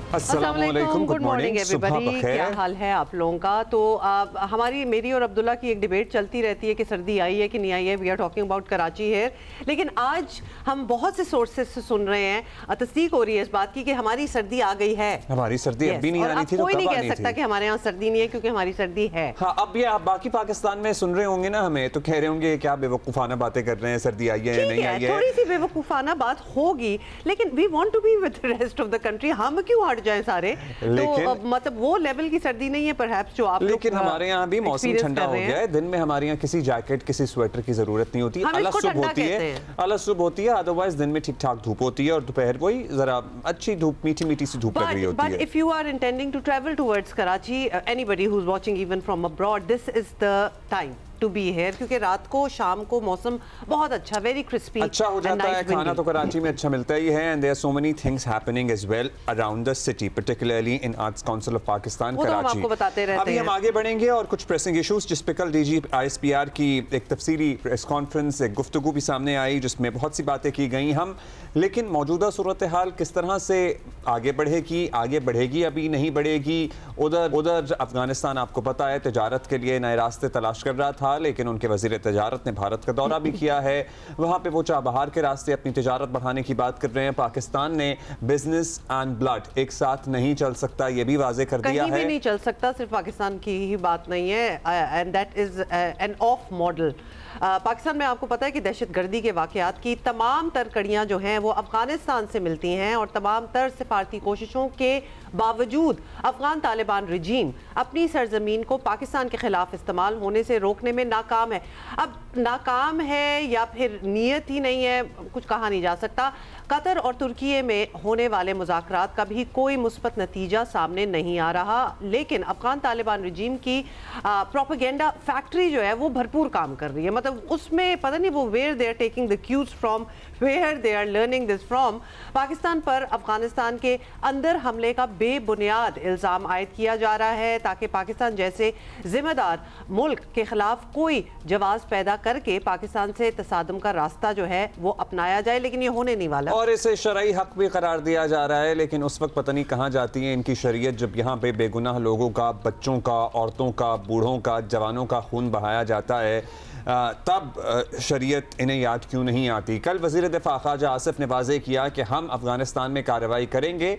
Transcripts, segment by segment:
अस्सलामुअलैकुम, good morning everybody. क्या हाल है आप लोगों का? तो मेरी और अब्दुल्ला की एक डिबेट चलती रहती है कि सर्दी आई है कि नहीं आई है। We are talking about Karachi है, लेकिन आज हम बहुत से सोर्सेज से सुन रहे हैं, तस्दीक हो रही है इस बात की कि हमारी सर्दी आ गई है। हमारी सर्दी अभी नहीं आनी थी, कोई नहीं कह सकता कि हमारे यहाँ सर्दी नहीं है, क्योंकि हमारी सर्दी है। हाँ, अब ये आप बाकी पाकिस्तान में सुन रहे होंगे ना हमें, तो कह रहे होंगे क्या बेवकूफाना बातें कर रहे हैं, सर्दी आई है या नहीं आई है। थोड़ी सी बेवकूफाना बात होगी, लेकिन we want to be with the rest of the country. हम क्यों हट जाएं सारे? तो मतलब वो लेवल की सर्दी नहीं है परहैप्स जो आप। लेकिन हमारे यहाँ भी मौसम ठंडा हो गया है। दिन में हमारे यहाँ किसी जैकेट, किसी स्वेटर की जरूरत नहीं होती। अलग सुबह होती है, अदरवाइज दिन में ठीक ठाक धूप होती है और दोपहर वही जरा अच्छी धूप, मीठी मीठी सी धूप लग रही होती है। But if you are intending to travel towards Karachi, anybody who is watching even from abroad, this is the time to be here, क्योंकि रात को शाम को मौसम बहुत अच्छा, वेरी क्रिस्पी अच्छा हो जाता है। खाना तो कराची में अच्छा मिलता ही है, and there are so many things happening as well around the city, particularly in arts council of Pakistan Karachi. हम आपको बताते रहते हैं। अभी हम आगे बढ़ेंगे और कुछ प्रेसिंग इश्यूज, जिस पे कल डीजी आईएसपीआर की एक तफसीली प्रेस कॉन्फ्रेंस, एक गुफ्तगू भी सामने आई, जिसमें बहुत सी बातें की गई। हम लेकिन मौजूदा सूरत हाल किस तरह से आगे बढ़ेगी, अभी नहीं बढ़ेगी। उधर अफगानिस्तान आपको पता है तजारत के लिए नए रास्ते तलाश कर रहा था, लेकिन उनके वजीर तजारत ने भारत का दौरा भी किया है। वहाँ पे वो चाबहार के रास्ते अपनी तजारत बढ़ाने की बात कर रहे हैं। पाकिस्तान ने बिजनेस एंड ब्लड एक साथ नहीं चल सकता, ये भी वाजे कर दिया है। कहीं भी नहीं चल सकता, सिर्फ पाकिस्तान की ही बात नहीं है, and that is an of model. Pakistan में आपको पता है कि दहशतगर्दी के वाक़यात की तमाम तर कड़ियाँ जो हैं वो अफगानिस्तान से मिलती हैं, और तमाम तर सिफारती कोशिशों के बावजूद अफगान तालिबान रजीम अपनी सरजमीन को पाकिस्तान के खिलाफ इस्तेमाल होने से रोकने में नाकाम है। अब नाकाम है या फिर नीयत ही नहीं है, कुछ कहा नहीं जा सकता। कतर और तुर्की में होने वाले मुज़ाकरात का भी कोई मुस्बत नतीजा सामने नहीं आ रहा, लेकिन अफगान तालिबान रजीम की प्रोपेगेंडा फैक्ट्री जो है वो भरपूर काम कर रही है। मतलब उसमें पता नहीं वो where they are taking the cues from, where they are learning this from. Pakistan पर अफगानिस्तान के अंदर हमले का बेबुनियाद इल्ज़ाम आयद किया जा रहा है, ताकि पाकिस्तान जैसे जिम्मेदार मुल्क के खिलाफ कोई जवाब पैदा करके पाकिस्तान से तसादम का रास्ता जो है वो अपनाया जाए, लेकिन ये होने नहीं वाला। और इसे शरई हक भी करार दिया जा रहा है, लेकिन उस वक्त पता नहीं कहाँ जाती है इनकी शरीयत, जब यहाँ पे बेगुनाह लोगों का, बच्चों का, औरतों का, बूढ़ों का, जवानों का खून बहाया जाता है, तब शरीयत इन्हें याद क्यों नहीं आती। कल वज़ीर दिफ़ा ख्वाजा आसिफ ने वाज़ेह किया कि हम अफगानिस्तान में कार्रवाई करेंगे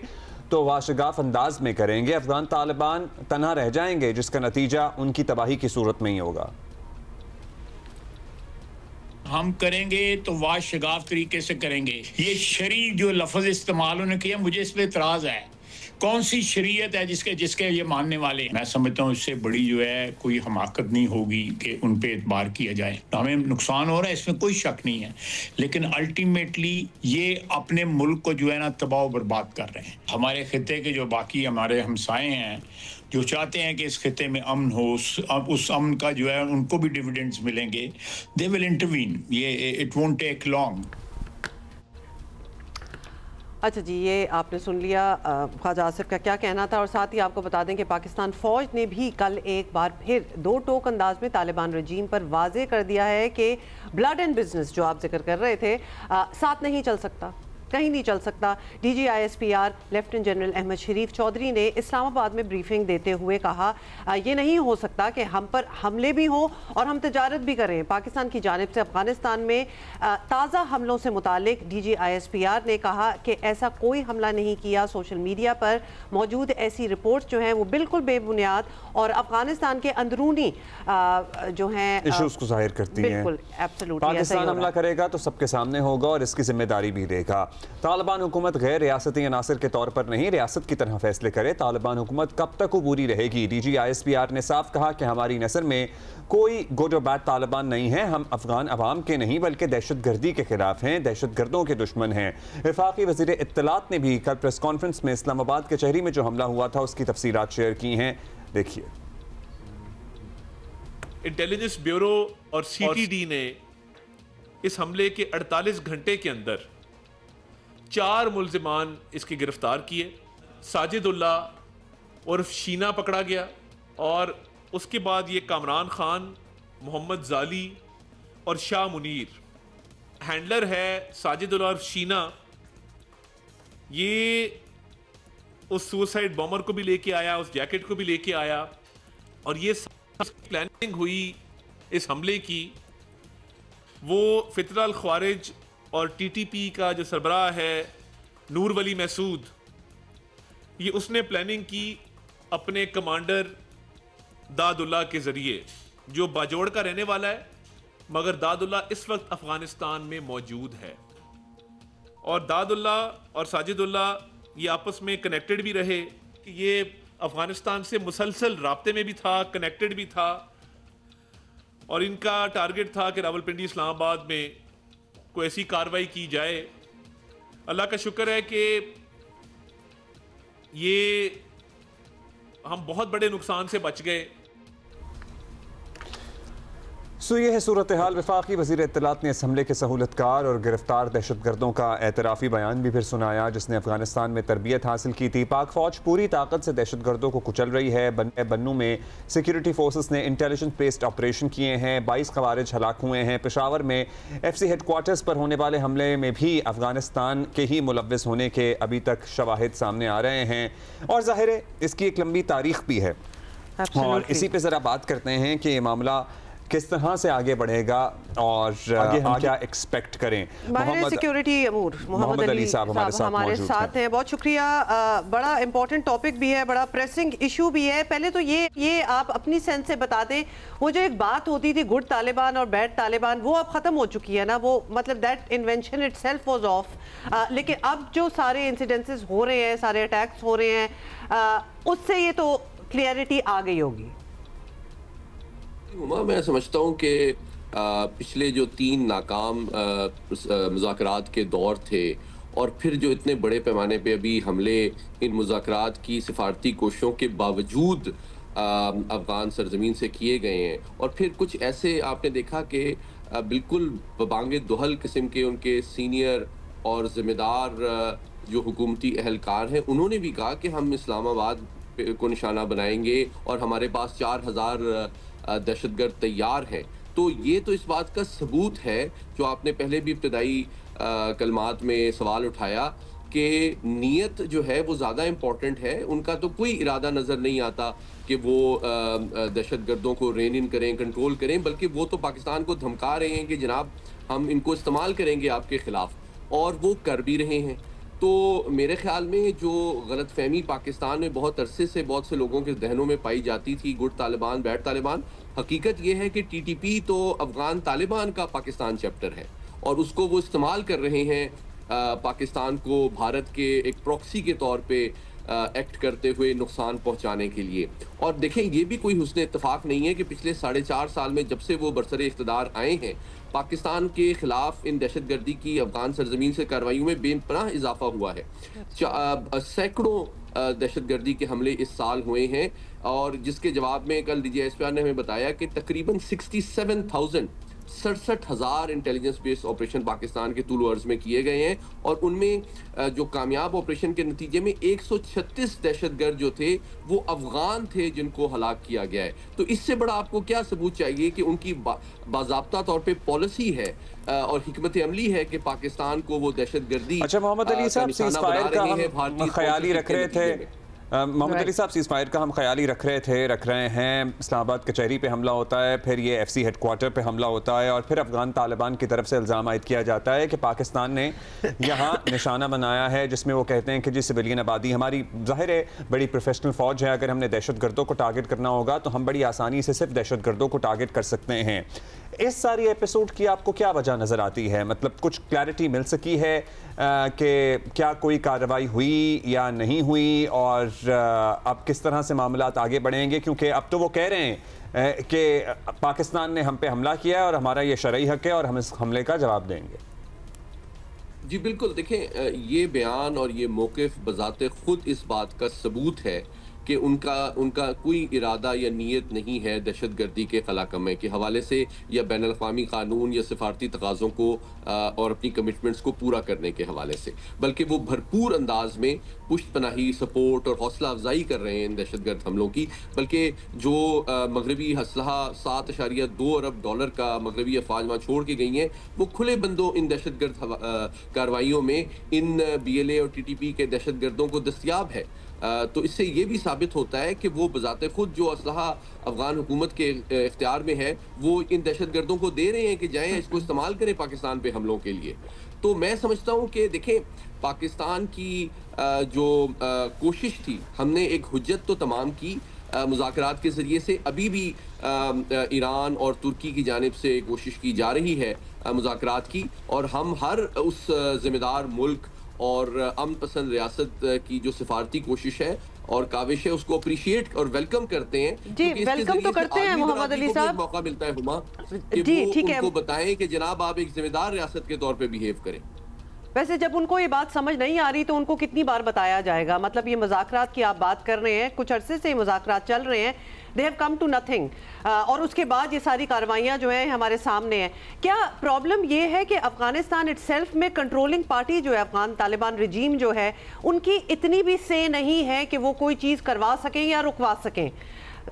तो वाशगाफ अंदाज में करेंगे, अफगान तालिबान तनहा रह जाएंगे, जिसका नतीजा उनकी तबाही की सूरत में ही होगा। हम करेंगे तो वाशगाफ तरीके से करेंगे। ये शरी जो लफ्ज़ इस्तेमाल उन्होंने किया, मुझे इस पर एतराज़ है। कौन सी शरीयत है जिसके ये मानने वाले? मैं समझता हूँ इससे बड़ी जो है कोई हमाकत नहीं होगी कि उन पे एतबार किया जाए। हमें नुकसान हो रहा है, इसमें कोई शक नहीं है, लेकिन अल्टीमेटली ये अपने मुल्क को जो है ना तबाह बर्बाद कर रहे हैं। हमारे खिते के जो बाकी हमारे हमसाए हैं जो चाहते हैं कि इस खिते में अमन हो, उस अमन का जो है उनको भी डिविडेंड्स मिलेंगे, दे विल इंटरवीन। ये इट वोंट टेक लॉन्ग। अच्छा जी, ये आपने सुन लिया ख्वाजा आसिफ का क्या कहना था। और साथ ही आपको बता दें कि पाकिस्तान फ़ौज ने भी कल एक बार फिर दो टोक अंदाज में तालिबान रजीम पर वाजे कर दिया है कि ब्लड एंड बिजनेस जो आप जिक्र कर रहे थे साथ नहीं चल सकता, कहीं नहीं चल सकता। DG ISPR lieutenant general Ahmed Sharif Chaudhry ने इस्लामाबाद में ब्रीफिंग देते हुए कहा ये नहीं हो सकता कि हम पर हमले भी हों और हम तजारत भी करें। पाकिस्तान की जानिब से अफगानिस्तान में ताज़ा हमलों से मुतालिक डीजी आईएसपीआर ने कहा कि ऐसा कोई हमला नहीं किया। सोशल मीडिया पर मौजूद ऐसी रिपोर्ट्स जो हैं वो बिल्कुल बेबुनियाद और अफगानिस्तान के अंदरूनी जो हैं इश्यूज को जाहिर करती हैं। बिल्कुल एब्सोल्युटली। पाकिस्तान हमला करेगा तो सबके सामने होगा और इसकी जिम्मेदारी भी लेगा। तालिबान हुकूमत गैर रियासती अनासर के तौर पर नहीं, रियासत की तरह फैसले करे। तालिबान हुकूमत कब तक अबूरी रहेगी? डीजी आईएसपीआर ने साफ कहा कि हमारी नज़र में कोई गुड और बैड तालिबान नहीं है। हम अफगान अवाम के नहीं बल्कि दहशतगर्दी के खिलाफ हैं, दहशतगर्दों के दुश्मन हैं। वफाकी वज़ीर इत्तलात ने भी कल प्रेस कॉन्फ्रेंस में इस्लामाबाद के शहरी में जो हमला हुआ था उसकी तफसीलात शेयर की हैं। देखिए, इंटेलिजेंस ब्यूरो और सीटीडी ने इस हमले के 48 घंटे के अंदर 4 मुल्जिमान इसकी गिरफ्तार किए। साजिदुल्ला और शीना पकड़ा गया, और उसके बाद ये कामरान खान, मोहम्मद जाली और शाह मुनीर हैंडलर है। साजिदुल्ला और शीना ये उस सुसाइड बॉम्बर को भी लेके आया, उस जैकेट को भी लेके आया, और ये प्लानिंग हुई इस हमले की। वो फितरा अल ख्वारिज और टीटीपी का जो सरबराह है नूर वली महसूद, ये उसने प्लानिंग की अपने कमांडर दादुल्ला के जरिए, जो बाजोड़ का रहने वाला है, मगर दादुल्ला इस वक्त अफगानिस्तान में मौजूद है। और दादुल्ला और साजिदुल्ला ये आपस में कनेक्टेड भी रहे, ये अफगानिस्तान से मुसलसल राब्ते में भी था, कनेक्टेड भी था, और इनका टारगेट था कि रावलपिंडी इस्लामाबाद में कोई ऐसी कार्रवाई की जाए। अल्लाह का शुक्र है कि ये हम बहुत बड़े नुकसान से बच गए। सो ये है सूरत हाल। वफाकी वज़ीर इत्तलात ने इस हमले के सहूलतकार और गिरफ्तार दहशतगर्दों का एतराफ़ी बयान भी फिर सुनाया, जिसने अफगानिस्तान में तरबियत हासिल की थी। पाक फ़ौज पूरी ताकत से दहशतगर्दों को कुचल रही है। बन्नू में सिक्योरिटी फोर्सेस ने इंटेलिजेंस बेस्ड ऑपरेशन किए हैं, 22 ख़वारिज हलाक हुए हैं। पेशावर में FC हेडक्वार्टर्स पर होने वाले हमले में भी अफगानिस्तान के ही मुलव्विस होने के अभी तक शवाहिद सामने आ रहे हैं, और ज़ाहिर है इसकी एक लंबी तारीख भी है। और इसी पे ज़रा बात करते हैं कि मामला किस तरह से आगे बढ़ेगा और आगे हम क्या एक्सपेक्ट करें। सिक्योरिटी अमूर मोहम्मद अली साहब हमारे साथ हैं। बहुत शुक्रिया। बड़ा इंपॉर्टेंट टॉपिक भी है, बड़ा प्रेसिंग इशू भी है। पहले तो ये आप अपनी सेंस से बता दें, वो जो एक बात होती थी गुड तालिबान और बैड तालिबान, वो अब ख़त्म हो चुकी है ना? वो मतलब that invention itself was of. लेकिन अब जो सारे इंसिडेंसेस हो रहे हैं, सारे अटैक्स हो रहे हैं, उससे ये तो क्लियरिटी आ गई होगी। मैं समझता हूँ कि पिछले जो 3 नाकाम मुज़ाकरात के दौर थे, और फिर जो इतने बड़े पैमाने पे अभी हमले इन मुज़ाकरात की सिफारती कोशिशों के बावजूद अफ़गान सरजमीन से किए गए हैं, और फिर कुछ ऐसे आपने देखा कि बिल्कुल बबांगे दुहल किस्म के उनके सीनियर और ज़िम्मेदार जो हुकूमती अहलकार हैं, उन्होंने भी कहा कि हम इस्लामाबाद को निशाना बनाएंगे और हमारे पास 4000 दहशतगर्द तैयार हैं। तो ये तो इस बात का सबूत है, जो आपने पहले भी इब्तदाई कलमात में सवाल उठाया, कि नीयत जो है वो ज़्यादा इम्पॉर्टेंट है। उनका तो कोई इरादा नज़र नहीं आता कि वो दहशतगर्दों को रेन इन करें, कंट्रोल करें, बल्कि वो तो पाकिस्तान को धमका रहे हैं कि जनाब हम इनको इस्तेमाल करेंगे आपके ख़िलाफ़, और वो कर भी रहे हैं। तो मेरे ख्याल में जो गलतफहमी पाकिस्तान में बहुत अरसे से बहुत से लोगों के जहनों में पाई जाती थी, गुड तालिबान बैड तालिबान, हकीकत ये है कि टीटीपी तो अफ़गान तालिबान का पाकिस्तान चैप्टर है, और उसको वो इस्तेमाल कर रहे हैं पाकिस्तान को भारत के एक प्रॉक्सी के तौर पे एक्ट करते हुए नुकसान पहुंचाने के लिए। और देखें, ये भी कोई हुस्न इत्तेफाक नहीं है कि पिछले 4.5 साल में जब से वो बरसरे इख्तिदार आए हैं, पाकिस्तान के खिलाफ इन दहशतगर्दी की अफगान सरजमीन से कार्रवाइयों में बेपनाह इजाफा हुआ है। सैकड़ों दहशतगर्दी के हमले इस साल हुए हैं, और जिसके जवाब में कल DGSPR ने हमें बताया कि तकरीबन 67,000 इंटेलिजेंस बेस्ड ऑपरेशन पाकिस्तान के तूल अर्ज में किए गए हैं, और उनमें जो कामयाब ऑपरेशन के नतीजे में 136 दहशतगर्द जो थे वो अफगान थे जिनको हलाक किया गया है। तो इससे बड़ा आपको क्या सबूत चाहिए कि उनकी बाज़ाब्ता तौर पे पॉलिसी है और हिकमत अमली है कि पाकिस्तान को वो दहशतगर्दी। अच्छा, मोहम्मद अली साहब सीज़फायर का हम ख्याल ही रख रहे थे। मोहम्मद अली साहब सीज़फायर का हम ख्याल ही रख रहे हैं। इस्लामाबाद कचहरी पे हमला होता है, फिर ये FC हेडक्वार्टर पे हमला होता है, और फिर अफगान तालिबान की तरफ से इल्ज़ाम आयद किया जाता है कि पाकिस्तान ने यहाँ निशाना बनाया है, जिसमें वो कहते हैं कि जी सिविलियन आबादी हमारी ज़ाहिर है बड़ी प्रोफेशनल फ़ौज है, अगर हमने दहशतगर्दों को टारगेट करना होगा तो हम बड़ी आसानी से सिर्फ दहशतगर्दों को टारगेट कर सकते हैं। इस सारी एपिसोड की आपको क्या वजह नज़र आती है? मतलब कुछ क्लैरिटी मिल सकी है कि क्या कोई कार्रवाई हुई या नहीं हुई, और अब किस तरह से मामलात आगे बढ़ेंगे? क्योंकि अब तो वो कह रहे हैं कि पाकिस्तान ने हम पे हमला किया है और हमारा ये शरई हक है और हम इस हमले का जवाब देंगे। जी बिल्कुल, देखें, ये बयान और ये मौक़िफ़ बज़ाते खुद इस बात का सबूत है कि उनका कोई इरादा या नीयत नहीं है दहशतगर्दी के खलाकमे के हवाले से, या बैन अल-अक़वामी क़ानून या सिफारती तकाज़ों को और अपनी कमिटमेंट्स को पूरा करने के हवाले से, बल्कि वो भरपूर अंदाज में पुश्त पनाही, सपोर्ट और हौसला अफजाई कर रहे हैं इन दहशतगर्द हमलों की। बल्कि जो मगरबी असलहा $7.2 अरब का मगरबी अफवाज वहाँ छोड़ के गई हैं, वो खुले बंदों इन दहशतगर्द कार्रवाइयों में इन BLA और TTP के दहशतगर्दों को दस्तियाब है। तो इससे ये भी साबित होता है कि वो बजाते खुद जो असलहा अफगान हुकूमत के इख्तियार में है वो इन दहशतगर्दों को दे रहे हैं कि जाएं इसको इस्तेमाल करें पाकिस्तान पे हमलों के लिए। तो मैं समझता हूँ कि देखें, पाकिस्तान की जो कोशिश थी, हमने एक हुज्जत तो तमाम की मुज़ाकरात के ज़रिए से, अभी भी ईरान और तुर्की की जानिब से कोशिश की जा रही है मुज़ाकरात की, और हम हर उस ज़िम्मेदार मुल्क और अमन पसंद रियासत की जो सिफारती कोशिश है और काविश है उसको अप्रिशिएट और वेलकम करते हैं। जी, वेलकम तो करते हैं मोहम्मद अली साहब। मौका मिलता है हुमा कि जी, वो ठीक है, उनको बताएं कि जनाब आप एक जिम्मेदार रियासत के तौर पे बिहेव करें। वैसे जब उनको ये बात समझ नहीं आ रही तो उनको कितनी बार बताया जाएगा? मतलब ये मुज़ाकरात की आप बात कर रहे हैं, कुछ अरसे से मुज़ाकरात चल रहे हैं, they have come to nothing, और उसके बाद ये सारी कार्रवाइयाँ जो हैं हमारे सामने हैं। क्या प्रॉब्लम ये है कि अफगानिस्तान इटसेल्फ में कंट्रोलिंग पार्टी जो है, अफगान तालिबान रजीम जो है, उनकी इतनी भी से नहीं है कि वो कोई चीज़ करवा सकें या रुकवा सकें?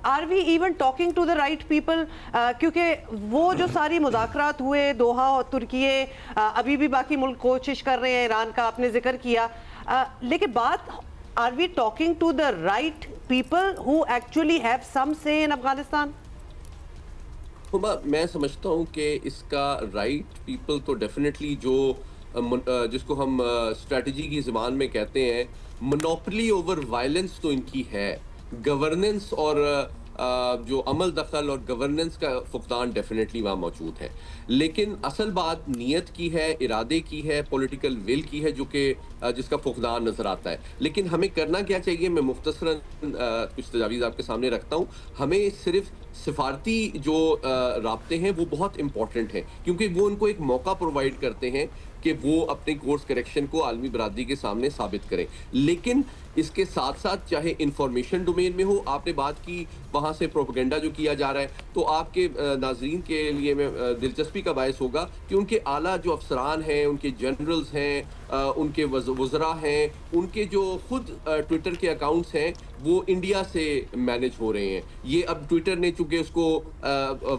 Are we even talking to the right people? क्योंकि वो जो सारी मुज़ाकरात हुए दोहा और तुर्की, अभी भी बाकी मुल्क कोशिश कर रहे हैं, ईरान का आपने जिक्र किया, लेकिन बात, are we talking to the right people who actually have some say in Afghanistan? मैं समझता हूँ कि इसका राइट पीपल तो डेफिनेटली जो जिसको हम स्ट्रेटजी की ज़बान में कहते हैं, मोनोपोली ओवर वायलेंस तो इनकी है। गवर्नेंस और जो अमल दखल और गवर्नेंस का फुकदान डेफिनेटली वहाँ मौजूद है, लेकिन असल बात नीयत की है, इरादे की है, पॉलिटिकल विल की है, जो कि जिसका फुकदान नज़र आता है। लेकिन हमें करना क्या चाहिए, मैं मुख्तसरन कुछ तजावीज़ आपके सामने रखता हूँ। हमें सिर्फ सिफारती जो राब्ते हैं वो बहुत इंपॉर्टेंट हैं, क्योंकि वो उनको एक मौका प्रोवाइड करते हैं कि वो अपने कोर्स करेक्शन को आलमी बरादरी के सामने साबित करें। लेकिन इसके साथ साथ चाहे इंफॉर्मेशन डोमेन में हो, आपने बात की वहाँ से प्रोपेगेंडा जो किया जा रहा है, तो आपके नाजरीन के लिए मैं दिलचस्पी का बायस होगा कि उनके आला जो अफसरान हैं, उनके जनरल्स हैं, उनके वज़रा हैं, उनके जो खुद ट्विटर के अकाउंट्स हैं वो इंडिया से मैनेज हो रहे हैं। ये अब ट्विटर ने चूंकि उसको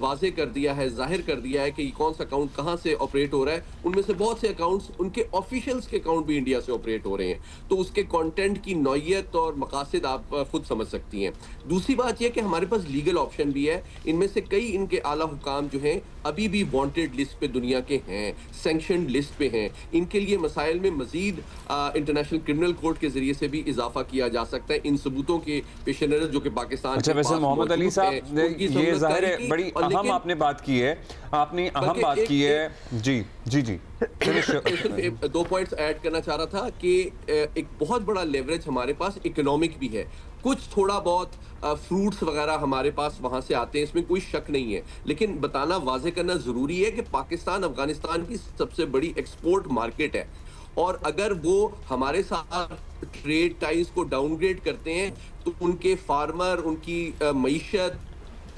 वाज़े कर दिया है, जाहिर कर दिया है कि कौन सा अकाउंट कहाँ से ऑपरेट हो रहा है, उनमें से बहुत से अकाउंट्स उनके ऑफिशियल्स के अकाउंट भी इंडिया से ऑपरेट हो रहे हैं। तो उसके कंटेंट की नौइयत और मकासद आप खुद समझ सकती हैं। दूसरी बात यह कि हमारे पास लीगल ऑप्शन भी है। इनमें से कई इनके आला हुकाम जो हैं अभी भी वांटेड लिस्ट पे दुनिया के हैं, सैंक्शन लिस्ट पे हैं। इनके लिए मसाइल में मजीद इंटरनेशनल क्रिमिनल कोर्ट के जरिए से भी इजाफा किया जा सकता है इन सबूतों के पेश नजर जो कि पाकिस्तान। अच्छा, वैसे मोहम्मद अली साहब, ये जाहिर है बड़ी अहम आपने बात की है, आपने अहम बात की है। जी जी जी, सिर्फ 2 पॉइंट्स ऐड करना चाह रहा था कि एक बहुत बड़ा लेवरेज हमारे पास इकोनॉमिक भी है। कुछ थोड़ा बहुत फ्रूट्स वगैरह हमारे पास वहां से आते हैं, इसमें कोई शक नहीं है, लेकिन बताना वाजे करना जरूरी है कि पाकिस्तान अफगानिस्तान की सबसे बड़ी एक्सपोर्ट मार्केट है, और अगर वो हमारे साथ ट्रेड टाइज को डाउनग्रेड करते हैं तो उनके फार्मर, उनकी मईशत,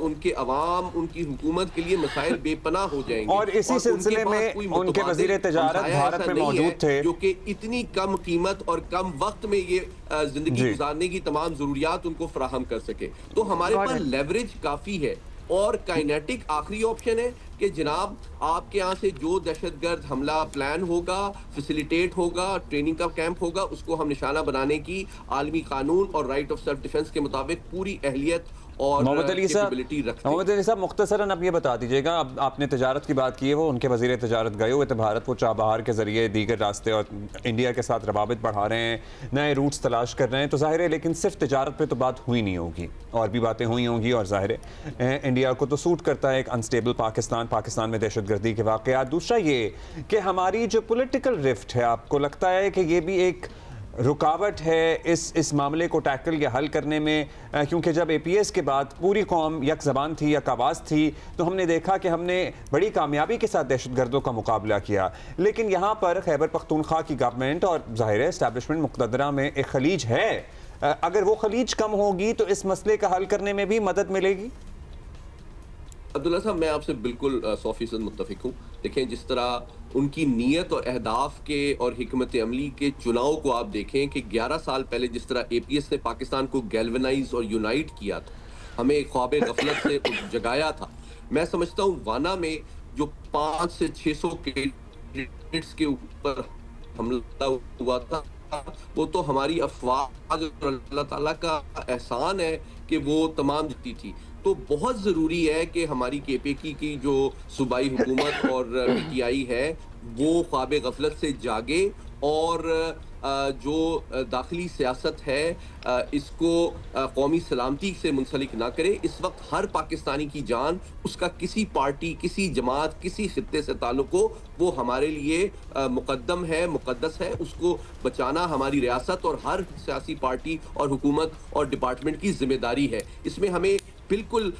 उनके अवाम, उनकी हुकूमत के लिए मसाइल बेपनाह हो जाएंगे। और इसी सिलसिले में उनके वजीर तजारत भारत में मौजूद थे, जो कि इतनी कम कीमत और कम वक्त में ये जिंदगी गुजारने की तमाम जरूरियात उनको फराहम कर सके। तो हमारे पास लेवरेज काफी है। और काइनेटिक आखिरी ऑप्शन है कि जनाब आपके यहाँ से जो दहशतगर्द हमला प्लान होगा, फैसिलिटेट होगा, ट्रेनिंग का कैंप होगा, उसको हम निशाना बनाने की आलमी कानून और राइट ऑफ सेल्फ डिफेंस के मुताबिक पूरी अहलियत और मोहम्मद अली साहब मुख्तसरन अब ये बता दीजिएगा, अब आपने तजारत की बात की है, वो उनके वजीर तजारत गए हुए थे भारत, वो चाबहार के जरिए दीगर रास्ते और इंडिया के साथ रवाबित बढ़ा रहे हैं, नए रूट्स तलाश कर रहे हैं, तो जाहिर है लेकिन सिर्फ तजारत पे तो बात हुई नहीं होगी, और भी बातें हुई होंगी, और जाहिर है इंडिया को तो सूट करता है एक अनस्टेबल पाकिस्तान, पाकिस्तान में दहशतगर्दी के वाक़यात। दूसरा ये कि हमारी जो पोलिटिकल रिफ्ट है, आपको लगता है कि ये भी एक रुकावट है इस मामले को टैकल या हल करने में? क्योंकि जब APS के बाद पूरी कौम यक ज़बान थी, यक आवाज़ थी, तो हमने देखा कि हमने बड़ी कामयाबी के साथ दहशतगर्दों का मुकाबला किया, लेकिन यहाँ पर खैबर पख्तूनख्वा की गवर्नमेंट और ज़ाहिर है इस्टेब्लिशमेंट मुक़तदरा में एक खलीज है, अगर वो खलीज कम होगी तो इस मसले का हल करने में भी मदद मिलेगी। अब्दुल्ला साहब, मैं आपसे बिल्कुल 100% मुत्तफिक हूँ। देखें, जिस तरह उनकी नीयत और अहदाफ के और हिकमत अमली के चुनाव को आप देखें कि 11 साल पहले जिस तरह APS ने पाकिस्तान को गैल्वनाइज और यूनाइट किया था, हमें एक ख्वाब गफलत से जगाया था। मैं समझता हूँ वाना में जो 500 से 600 कैडेट्स के ऊपर हमला हुआ था, वो तो हमारी अफवाह और अल्लाह ताला का एहसान है कि वो तमाम जीती थी। तो बहुत ज़रूरी है कि हमारी केपीके की जो सूबाई हुकूमत और पीटीआई है वो ख्वाब गफलत से जागे और जो दाखिली सियासत है इसको कौमी सलामती से मुंसलिक ना करे। इस वक्त हर पाकिस्तानी की जान, उसका किसी पार्टी, किसी जमात, किसी खित्ते से ताल्लुक हो, वो हमारे लिए मुकद्दम है, मुकद्दस है। उसको बचाना हमारी रियासत और हर सियासी पार्टी और हुकूमत और डिपार्टमेंट की जिम्मेदारी है। इसमें हमें बिल्कुल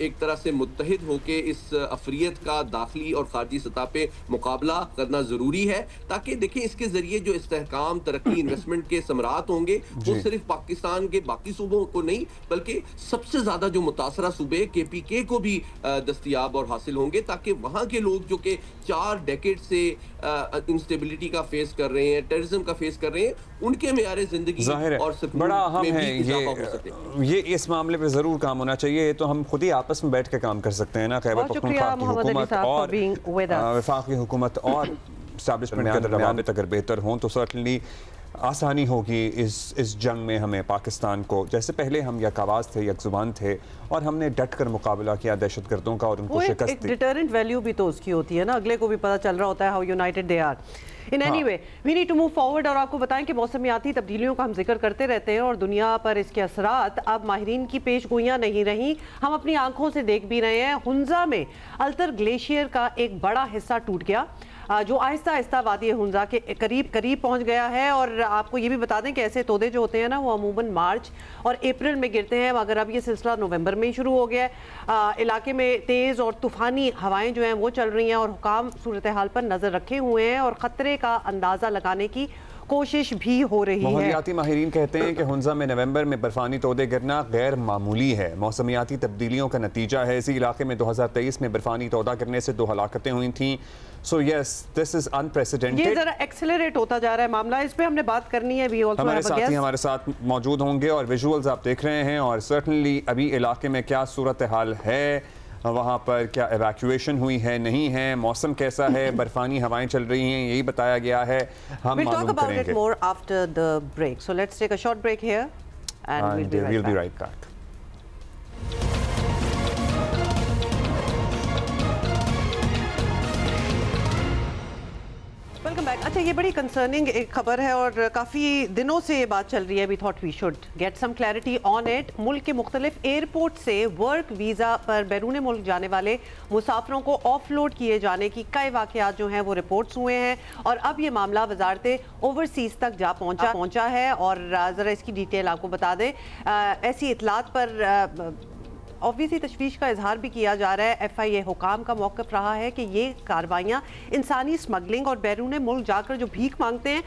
एक तरह से मुत्तहिद होके इस अफरियत का दाखिली और खारजी सतह पे मुकाबला करना ज़रूरी है, ताकि देखिए इसके ज़रिए जो इस्तेहकाम, तरक्की, इन्वेस्टमेंट के समरात होंगे वो सिर्फ पाकिस्तान के बाकी सूबों को नहीं बल्कि सबसे ज़्यादा जो मुतासरा सूबे केपीके को भी दस्तियाब और हासिल होंगे, ताकि वहाँ के लोग जो कि 4 डेकेड से इंस्टेबिलिटी का फेस कर रहे हैं, टेररिज्म का फेस कर रहे हैं, उनके मेयारे ज़िंदगी और बड़ा अहम है ये इस मामले पे ज़रूर काम होना चाहिए। तो हम खुद ही आपस में बैठ के काम कर सकते हैं ना, खैबर पख्तूनख्वा की हुकूमत और वफाकी हुकूमत और एस्टैब्लिशमेंट के दरमियान अगर बेहतर हों तो सर्टनली आसानी होगी इस जंग में हमें, पाकिस्तान को। जैसे पहले हम यकावाज थे, यकजुबान थे और हमने डट कर मुकाबला किया दहशतगर्दों का और उनको शिकस्त दी। डिटरेंट वैल्यू भी तो उसकी होती है ना, अगले को भी पता चल रहा होता है how united they are. In any way we need to move forward. और आपको बताएं कि मौसमियाती तब्दीलियों का हम जिक्र करते रहते हैं और दुनिया पर इसके असरात अब माहिरीन की पेश गोइयां नहीं रही, हम अपनी आंखों से देख भी रहे हैं। हुंजा में अल्तर ग्लेशियर का एक बड़ा हिस्सा टूट गया जो आहिस्ता आहिस्ता वादी हुंजा के करीब पहुंच गया है। और आपको ये भी बता दें कि ऐसे तोदे जो होते हैं ना वो अमूमन मार्च और अप्रैल में गिरते हैं, मगर अब ये सिलसिला नवंबर में ही शुरू हो गया है। इलाके में तेज़ और तूफ़ानी हवाएं जो हैं वो चल रही हैं और हुकाम सूरत हाल पर नज़र रखे हुए हैं और ख़तरे का अंदाज़ा लगाने की कोशिश भी हो रही है। मौसमियाती माहिरीन कहते हैं कि हुंजा में नवंबर में बर्फानी तोदे गिरना गैर मामूली है, मौसमियाती तब्दीलियों का नतीजा है। इसी इलाके में 2023 में बर्फानी तोदा गिरने से 2 हलाकतें हुई थीं। So yes, this is unprecedented. ये जरा एक्सेलरेट होता जा रहा है मामला, इस पे हमने बात करनी है। हमारे साथी हमारे साथ मौजूद होंगे और विजुअल्स आप देख रहे हैं और सर्टनली अभी इलाके में क्या सूरत हाल है, वहाँ पर क्या एवैक्यूएशन हुई है, नहीं है, मौसम कैसा है, बर्फानी हवाएं चल रही हैं, यही बताया गया है। हम मालूम करेंगे more after the break. So let's take a short break here and we'll be right back. Welcome back. अच्छा, ये बड़ी कंसर्निंग एक खबर है और काफ़ी दिनों से ये बात चल रही है। We thought we should get some clarity on it. मुल्क के मुख्तलिफ एयरपोर्ट से वर्क वीज़ा पर बैरून मुल्क जाने वाले मुसाफिरों को ऑफलोड किए जाने की कई वाक़यात जो हैं वो रिपोर्ट्स हुए हैं और अब ये मामला वजारत ओवरसीज़ तक जा पहुँचा है। और ज़रा इसकी डिटेल आपको बता दें, ऐसी इतलात पर ऑब्वियसली तशवीश का इजहार भी किया जा रहा है। FIA हुकाम का मौक़िफ़ रहा है कि ये कार्रवाइयाँ इंसानी स्मगलिंग और बैरून मुल्क जाकर जो भीख मांगते हैं